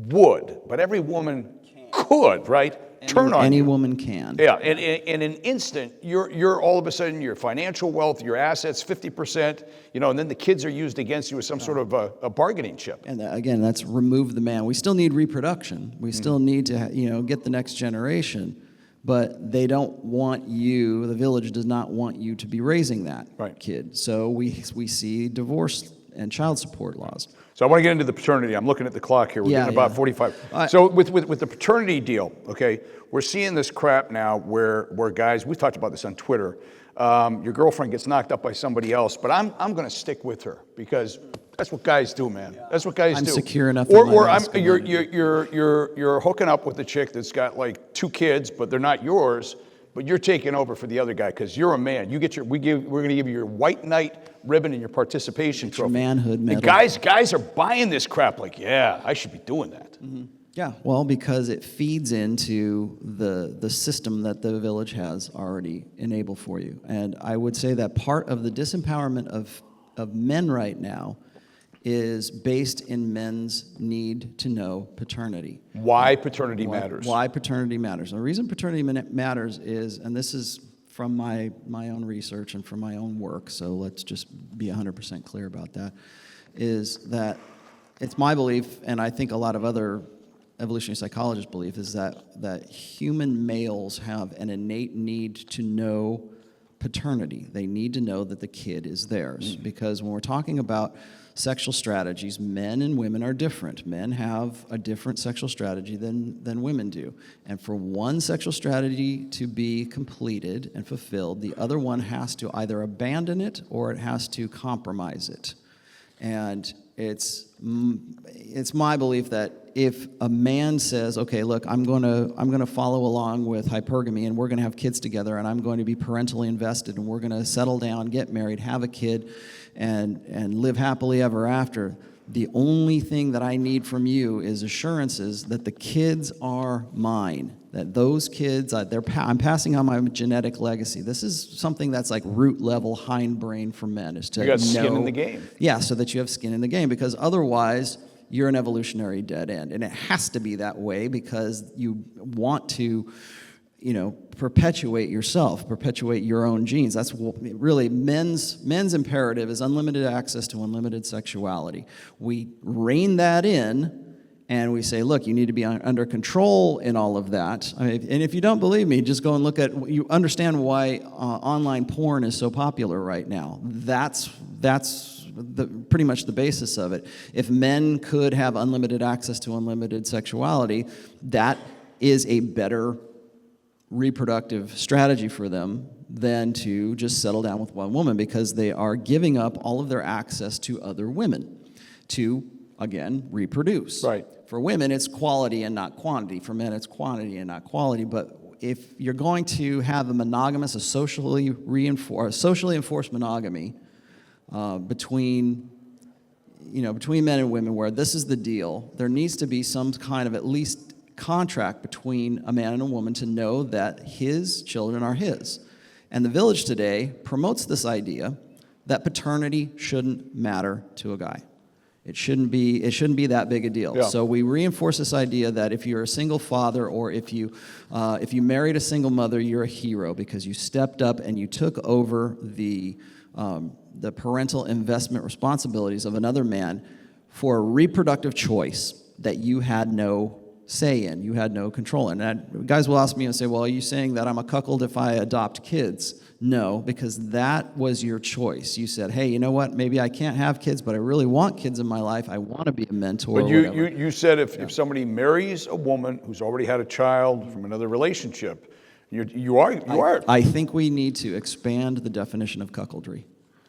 would, but every woman could, right? Turn on any you. woman can. Yeah, and in an instant, you're all of a sudden, your financial wealth, your assets, 50%, and then the kids are used against you as some sort of a bargaining chip. And again, that's remove the man. We still need reproduction. We still need to, get the next generation. But they don't want you, the village does not want you to be raising that kid. So we see divorce and child support laws. So I want to get into the paternity. I'm looking at the clock here. We're getting about 45. So with the paternity deal, okay, we're seeing this crap now where guys, we've talked about this on Twitter, your girlfriend gets knocked up by somebody else, but I'm going to stick with her because that's what guys do, man. That's what guys do. I'm secure enough. Or you're hooking up with a chick that's got like 2 kids, but they're not yours. But you're taking over for the other guy because you're a man. We're going to give you your white knight ribbon and your participation trophy. Your manhood medal. And guys are buying this crap like, yeah, I should be doing that. Yeah, well, because it feeds into the system that the village has already enabled for you. And I would say that part of the disempowerment of men right now is based in men's need to know paternity. Why paternity matters. Why paternity matters. And the reason paternity matters is, and this is from my own research and from my own work, so let's just be 100% clear about that, is that it's my belief, and I think a lot of other evolutionary psychologists believe, is that human males have an innate need to know paternity. They need to know that the kid is theirs. Because when we're talking about sexual strategies, men and women are different. Men have a different sexual strategy than women do. And for one sexual strategy to be completed and fulfilled, the other one has to either abandon it or it has to compromise it. And it's my belief that if a man says, okay, look, I'm going to follow along with hypergamy and we're going to have kids together and I'm going to be parentally invested and we're going to settle down, get married, have a kid, and live happily ever after, the only thing that I need from you is assurances that the kids are mine, that those kids, I'm passing on my genetic legacy. This is something that's like root level hindbrain for men, is to you got skin in the game. Yeah, so that you have skin in the game, because otherwise you're an evolutionary dead end. And it has to be that way because you want to, perpetuate yourself, perpetuate your own genes. That's really men's imperative is unlimited access to unlimited sexuality. We rein that in and we say, look, you need to be under control in all of that. And if you don't believe me, just go and look you understand why online porn is so popular right now. That's pretty much the basis of it. If men could have unlimited access to unlimited sexuality, that is a better reproductive strategy for them than to just settle down with one woman, because they are giving up all of their access to other women to, again, reproduce. Right. For women, it's quality and not quantity. For men, it's quantity and not quality. But if you're going to have a monogamous, a socially enforced monogamy between men and women, where this is the deal, there needs to be some kind of at least contract between a man and a woman to know that his children are his. And the village today promotes this idea that paternity shouldn't matter to a guy. It shouldn't be that big a deal. Yeah. So we reinforce this idea that if you're a single father or if you married a single mother, you're a hero because you stepped up and you took over the parental investment responsibilities of another man for a reproductive choice that you had no say in. You had no control in. And guys will ask me and say, well, are you saying that I'm a cuckold if I adopt kids? No, because that was your choice. You said, hey, you know what? Maybe I can't have kids, but I really want kids in my life. I want to be a mentor. But you said if somebody marries a woman who's already had a child from another relationship, you are. I think we need to expand the definition of cuckoldry.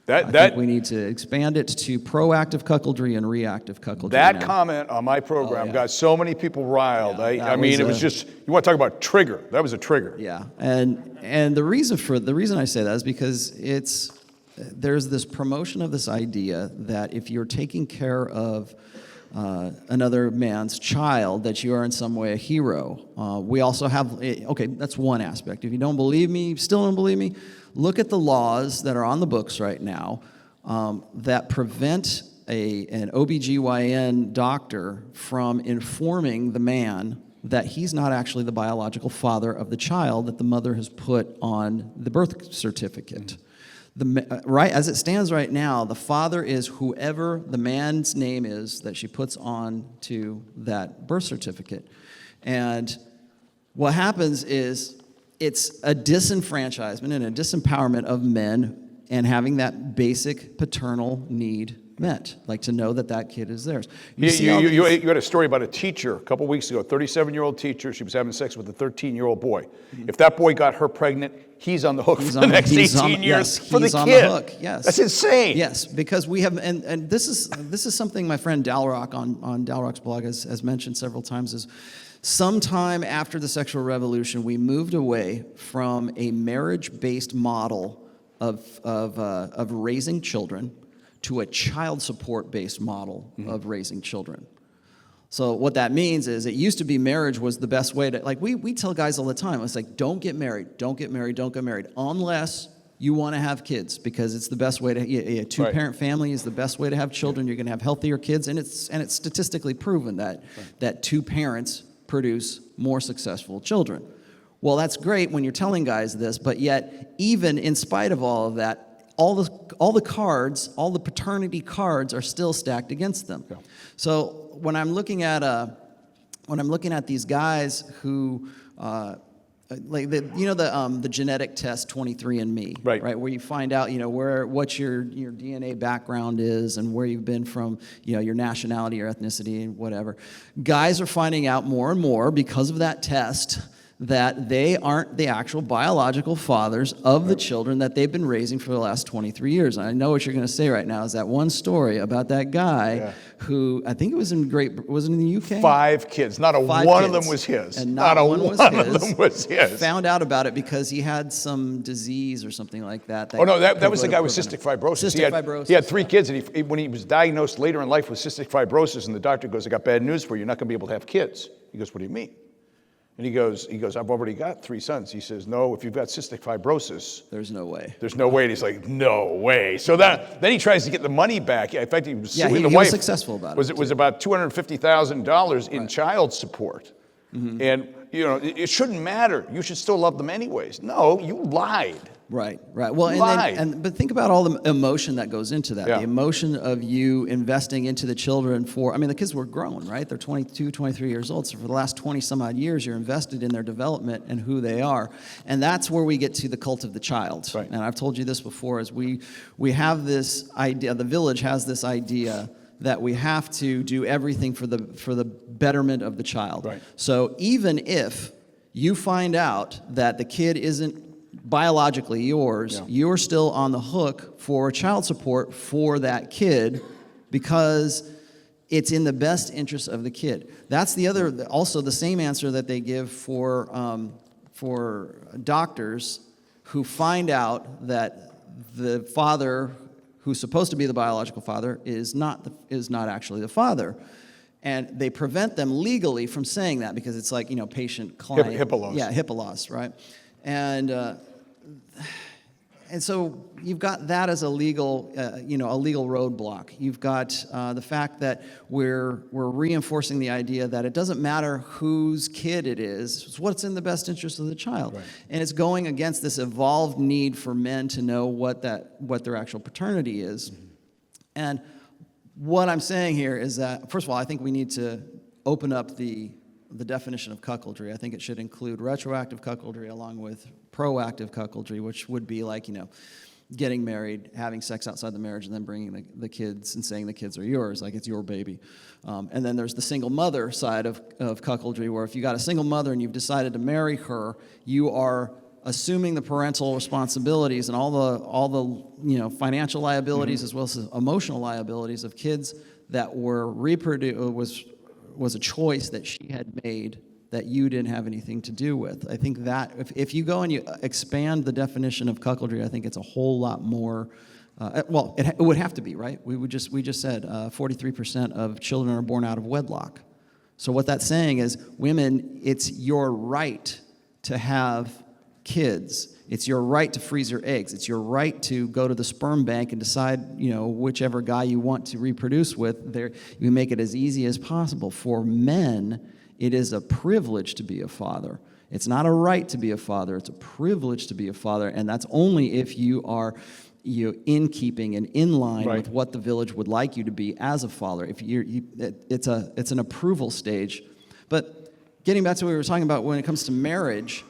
I think we need to expand it to proactive cuckoldry and reactive cuckoldry. That comment on my program got so many people riled. Yeah, I mean, it was just, you want to talk about trigger. That was a trigger. Yeah, and the reason I say that is because there's this promotion of this idea that if you're taking care of another man's child, that you are in some way a hero. We also have, okay, that's one aspect. If you don't believe me, still don't believe me, look at the laws that are on the books right now that prevent an OBGYN doctor from informing the man that he's not actually the biological father of the child that the mother has put on the birth certificate. Right, as it stands right now, the father is whoever the man's name is that she puts on to that birth certificate. And what happens is it's a disenfranchisement and a disempowerment of men and having that basic paternal need met, like to know that that kid is theirs. You had a story about a teacher a couple weeks ago, a 37-year-old teacher. She was having sex with a 13-year-old boy. Mm-hmm. If that boy got her pregnant, he's on the hook for the next 18 years for the kid. He's on the hook, yes. That's insane. Yes, because we have, and this is something my friend Dalrock on Dalrock's blog has mentioned several times, is sometime after the sexual revolution, we moved away from a marriage-based model of raising children to a child support-based model of raising children. So what that means is it used to be marriage was the best way to, like we tell guys all the time, it's like, don't get married, don't get married, don't get married, unless you want to have kids, because it's the best way to, a two-parent family is the best way to have children. You're going to have healthier kids, and it's statistically proven that two parents produce more successful children. Well, that's great when you're telling guys this, but yet, even in spite of all of that, all the cards, all the paternity cards are still stacked against them. Yeah. So when I'm looking at these guys who like the genetic test 23andMe, right, where you find out what your DNA background is and where you've been from, your nationality or ethnicity and whatever. Guys are finding out more and more because of that test that they aren't the actual biological fathers of the children that they've been raising for the last 23 years. And I know what you're going to say right now is that one story about that guy who, I think it was was it in the UK? 5 kids. Not one of them was his. And not one of them was his. Found out about it because he had some disease or something like that. That was the guy with cystic fibrosis. Fibrosis. He had 3 kids, and when he was diagnosed later in life with cystic fibrosis, and the doctor goes, I got bad news for you. You're not going to be able to have kids. He goes, what do you mean? And he goes, I've already got 3 sons. He says, no, if you've got cystic fibrosis. There's no way. There's no way. And he's like, no way. So then he tries to get the money back. In fact, he was suing the wife. He was successful about it. It was about $250,000 in child support. Mm-hmm. And, it shouldn't matter. You should still love them anyways. No, you lied. Right. Well, but think about all the emotion that goes into that. Yeah. The emotion of you investing into the children the kids were grown, right? They're 22, 23 years old. So for the last 20 some odd years, you're invested in their development and who they are. And that's where we get to the cult of the child. Right. And I've told you this before, is we have this idea, the village has this idea that we have to do everything for the betterment of the child. Right. So even if you find out that the kid isn't biologically yours, you're still on the hook for child support for that kid because it's in the best interest of the kid. That's also the same answer that they give for doctors who find out that the father who's supposed to be the biological father is not actually the father. And they prevent them legally from saying that because it's like, patient-client. HIPAA laws. Yeah, HIPAA laws, right? And so you've got that as a legal roadblock. You've got the fact that we're reinforcing the idea that it doesn't matter whose kid it is, it's what's in the best interest of the child. Right. And it's going against this evolved need for men to know what their actual paternity is. Mm-hmm. And what I'm saying here is that, first of all, I think we need to open up the the definition of cuckoldry. I think it should include retroactive cuckoldry along with proactive cuckoldry, which would be like, getting married, having sex outside the marriage, and then bringing the kids and saying the kids are yours, like it's your baby. And then there's the single mother side of cuckoldry, where if you got a single mother and you've decided to marry her, you are assuming the parental responsibilities and all the financial liabilities as well as emotional liabilities of kids that were was a choice that she had made that you didn't have anything to do with. I think that if you go and you expand the definition of cuckoldry, I think it's a whole lot more. Well, it would have to be, right? We just said 43% of children are born out of wedlock. So what that's saying is, women, it's your right to have kids. It's your right to freeze your eggs. It's your right to go to the sperm bank and decide, whichever guy you want to reproduce with. There, you make it as easy as possible. For men, it is a privilege to be a father. It's not a right to be a father. It's a privilege to be a father, and that's only if you are in keeping and in line with what the village would like you to be as a father. If it's an approval stage. But getting back to what we were talking about when it comes to marriage,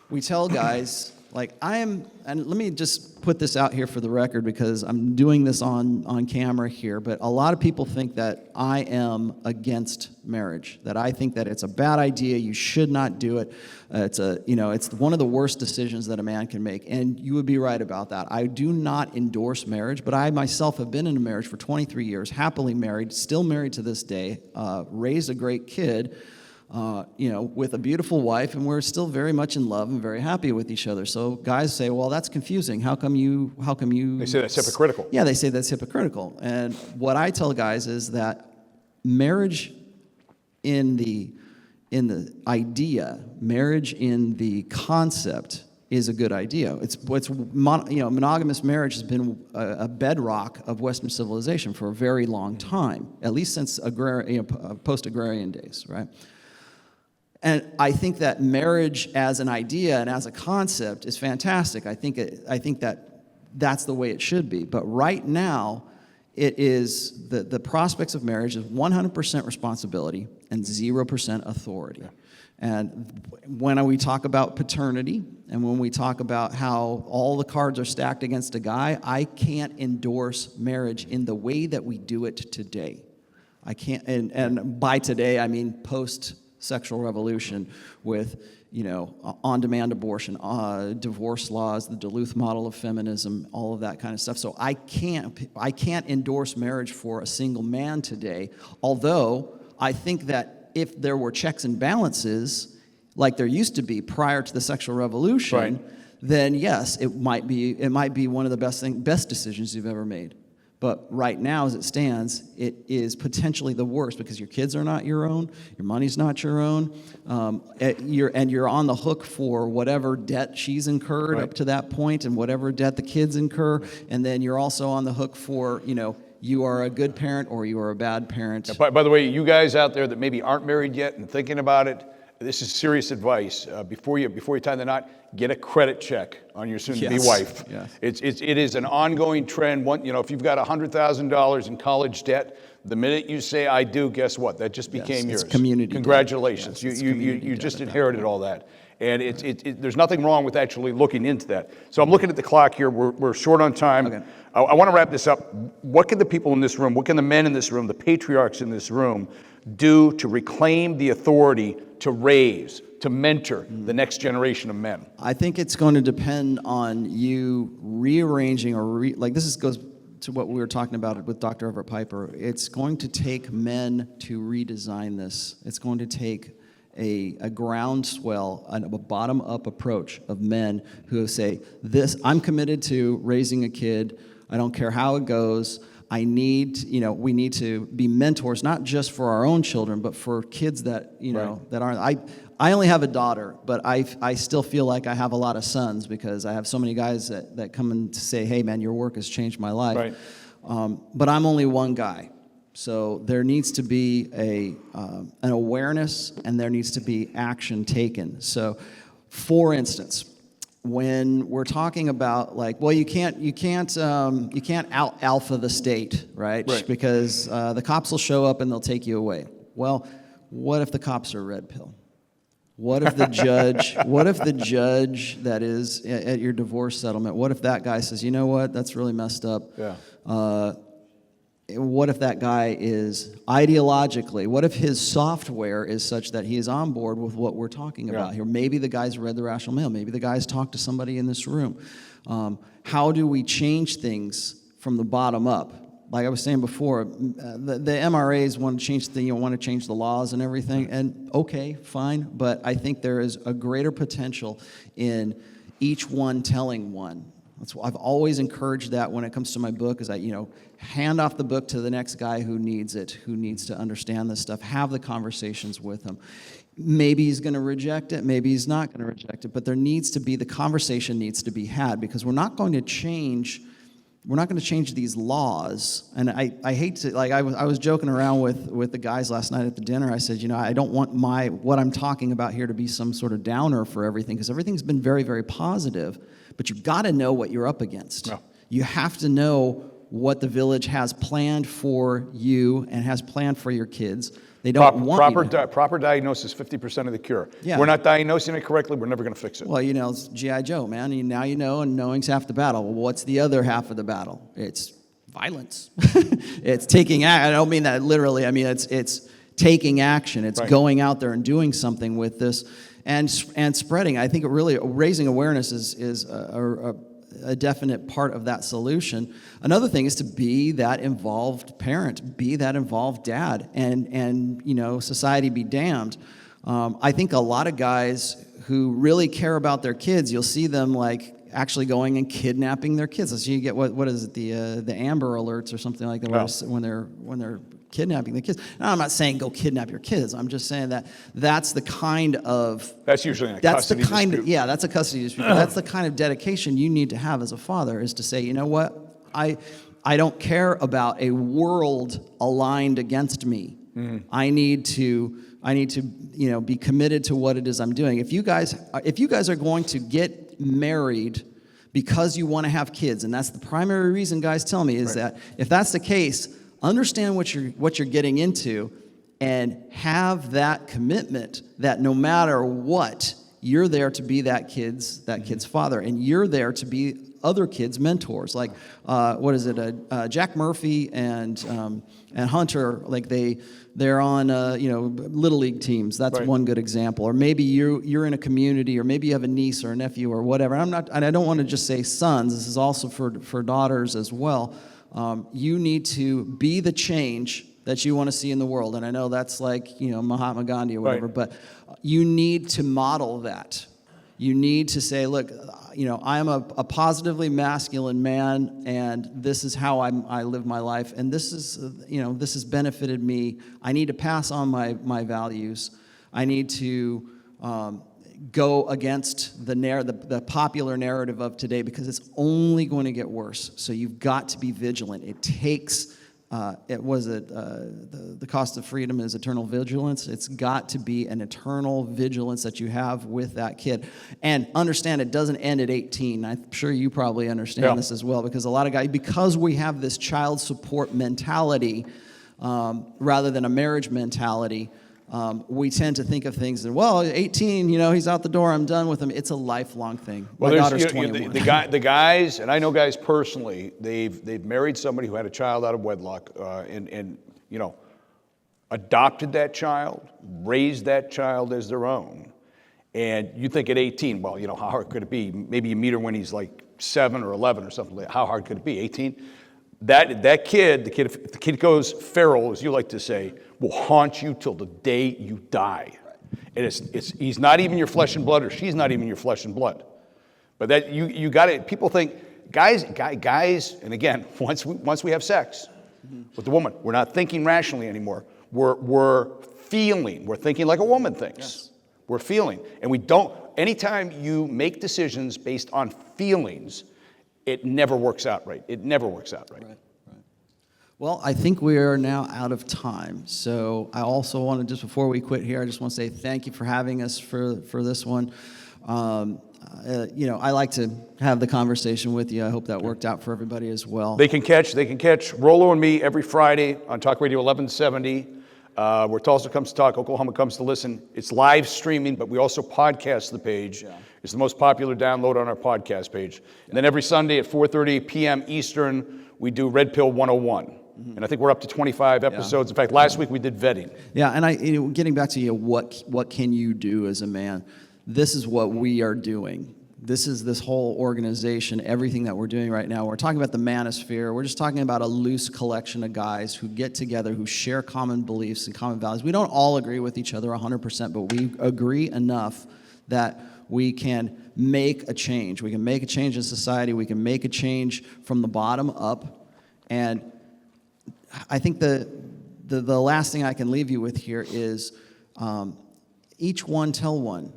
we tell guys, and let me just put this out here for the record because I'm doing this on camera here, but a lot of people think that I am against marriage, that I think that it's a bad idea, you should not do it. It's one of the worst decisions that a man can make, and you would be right about that. I do not endorse marriage, but I myself have been in a marriage for 23 years, happily married, still married to this day, raised a great kid, with a beautiful wife, and we're still very much in love and very happy with each other. So guys say, well, that's confusing. How come you? They say that's hypocritical. Yeah, they say that's hypocritical. And what I tell guys is that marriage in the idea, marriage in the concept is a good idea. Monogamous marriage has been a bedrock of Western civilization for a very long time, at least since post-agrarian days, right? And I think that marriage as an idea and as a concept is fantastic. I think that that's the way it should be. But right now, it is the prospects of marriage is 100% responsibility and 0% authority. Yeah. And when we talk about paternity and when we talk about how all the cards are stacked against a guy, I can't endorse marriage in the way that we do it today. I can't, and by today I mean post-sexual revolution with, on-demand abortion, divorce laws, the Duluth model of feminism, all of that kind of stuff. So I can't endorse marriage for a single man today, although I think that if there were checks and balances, like there used to be prior to the sexual revolution, then yes, it might be one of the best decisions you've ever made. But right now, as it stands, it is potentially the worst because your kids are not your own, your money's not your own, you're on the hook for whatever debt she's incurred up to that point and whatever debt the kids incur, and then you're also on the hook for, you are a good parent or you are a bad parent. Now, by the way, you guys out there that maybe aren't married yet and thinking about it, this is serious advice. Before you tie the knot, get a credit check on your soon-to-be wife. Yes. It is an ongoing trend. If you've got $100,000 in college debt, the minute you say "I do," guess what? That just became yours. Community. Congratulations. Yes, you just inherited all that. And there's nothing wrong with actually looking into that. So I'm looking at the clock here. We're short on time. Okay. I want to wrap this up. What can the people in this room, what can the men in this room, the patriarchs in this room, do to reclaim the authority to raise, to mentor the next generation of men? I think it's going to depend on you rearranging this goes to what we were talking about with Dr. Everett Piper. It's going to take men to redesign this. It's going to take a groundswell, a bottom-up approach of men who say, I'm committed to raising a kid. I don't care how it goes. we need to be mentors, not just for our own children, but for kids that, that aren't. I only have a daughter, but I still feel like I have a lot of sons because I have so many guys that come and say, hey, man, your work has changed my life. Right. But I'm only one guy. So there needs to be an awareness, and there needs to be action taken. So, for instance, when we're talking about you can't out alpha the state, right? Right. Because the cops will show up and they'll take you away. Well, what if the cops are a red pill? What if the judge that is at your divorce settlement, what if that guy says, you know what, that's really messed up? Yeah. What if that guy is ideologically, what if his software is such that he is on board with what we're talking about here? Maybe the guy's read the Rational Male. Maybe the guy's talked to somebody in this room. How do we change things from the bottom up? Like I was saying before, the MRAs want to change want to change the laws and everything, and okay, fine, but I think there is a greater potential in each one telling one. That's why I've always encouraged that when it comes to my book, is hand off the book to the next guy who needs it, who needs to understand this stuff, have the conversations with him. Maybe he's going to reject it, maybe he's not going to reject it, but the conversation needs to be had, because we're not going to change these laws. And I hate to, I was joking around with the guys last night at the dinner. I said, I don't want what I'm talking about here to be some sort of downer for everything, because everything's been very, very positive, but you've got to know what you're up against. Yeah. You have to know what the village has planned for you and has planned for your kids. They don't proper diagnosis, 50% of the cure. Yeah. We're not diagnosing it correctly, we're never going to fix it. Well, it's G.I. Joe, man. Now you know, and knowing's half the battle. Well, what's the other half of the battle? It's violence. It's taking action. I don't mean that literally. I mean, it's taking action. It's going out there and doing something with this and spreading. I think raising awareness is a definite part of that solution. Another thing is to be that involved parent, be that involved dad, and society be damned. I think a lot of guys who really care about their kids, you'll see them actually going and kidnapping their kids. So you get what is it, the Amber Alerts or something like that, when they're kidnapping the kids. Now, I'm not saying go kidnap your kids. I'm just saying that's the kind of... That's usually a custody dispute. Yeah, that's a custody dispute. That's the kind of dedication you need to have as a father, is to say, you know what, I don't care about a world aligned against me. Mm-hmm. I need to be committed to what it is I'm doing. If you guys are going to get married because you want to have kids, and that's the primary reason guys tell me, is that if that's the case, understand what you're getting into, and have that commitment that no matter what, you're there to be that kid's father, and you're there to be other kids' mentors. Like Jack Murphy and Hunter, they're on little league teams. That's one good example. Or maybe you're in a community, or maybe you have a niece or a nephew or whatever. And I don't want to just say sons. This is also for daughters as well. You need to be the change that you want to see in the world. And I know that's Mahatma Gandhi or whatever, but you need to model that. You need to say, look, I'm a positively masculine man, and this is how I live my life, and this is, this has benefited me. I need to pass on my values. I need to go against the popular narrative of today, because it's only going to get worse. So you've got to be vigilant. It takes, the cost of freedom is eternal vigilance. It's got to be an eternal vigilance that you have with that kid. And understand, it doesn't end at 18. I'm sure you probably understand this as well, because a lot of guys, because we have this child support mentality rather than a marriage mentality, we tend to think of things that, 18, he's out the door, I'm done with him. It's a lifelong thing. My daughter's 21. The guys, and I know guys personally, they've married somebody who had a child out of wedlock, and adopted that child, raised that child as their own. And you think at 18, how hard could it be? Maybe you meet her when he's 7 or 11 or something like that. How hard could it be? 18? That kid, if the kid goes feral, as you like to say, will haunt you till the day you die. And he's not even your flesh and blood, or she's not even your flesh and blood. But that you got it. People think guys, and again, once we have sex with the woman, we're not thinking rationally anymore. We're feeling. We're thinking like a woman thinks. Yes. We're feeling, and we don't. Anytime you make decisions based on feelings, it never works out right. It never works out right. Right. Well, I think we are now out of time. So I also want to, just before we quit here, I just want to say thank you for having us for this one. I like to have the conversation with you. I hope that worked out for everybody as well. They can catch Rollo and me every Friday on Talk Radio 1170. where Tulsa comes to talk, Oklahoma comes to listen. It's live streaming, but we also podcast the page. Yeah. It's the most popular download on our podcast page. Yeah. And then every Sunday at 4:30 p.m. Eastern, we do Red Pill 101. Mm-hmm. And I think we're up to 25 episodes. Yeah. In fact, last week we did vetting. Yeah, and getting back to what can you do as a man? This is what we are doing. This whole organization, everything that we're doing right now. We're talking about the manosphere. We're just talking about a loose collection of guys who get together, who share common beliefs and common values. We don't all agree with each other 100%, but we agree enough that we can make a change. We can make a change in society. We can make a change from the bottom up. And I think the last thing I can leave you with here is each one tell one.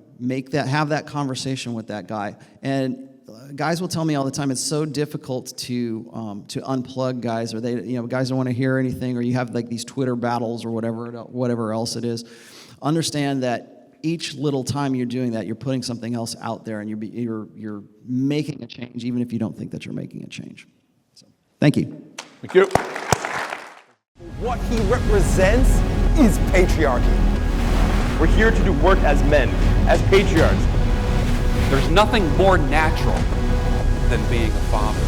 Have that conversation with that guy. And guys will tell me all the time it's so difficult to unplug guys, or guys don't want to hear anything, or you have like these Twitter battles or whatever else it is. Understand that each little time you're doing that, you're putting something else out there, and you're making a change, even if you don't think that you're making a change. So, thank you. Thank you. What he represents is patriarchy. We're here to do work as men, as patriarchs. There's nothing more natural than being a father.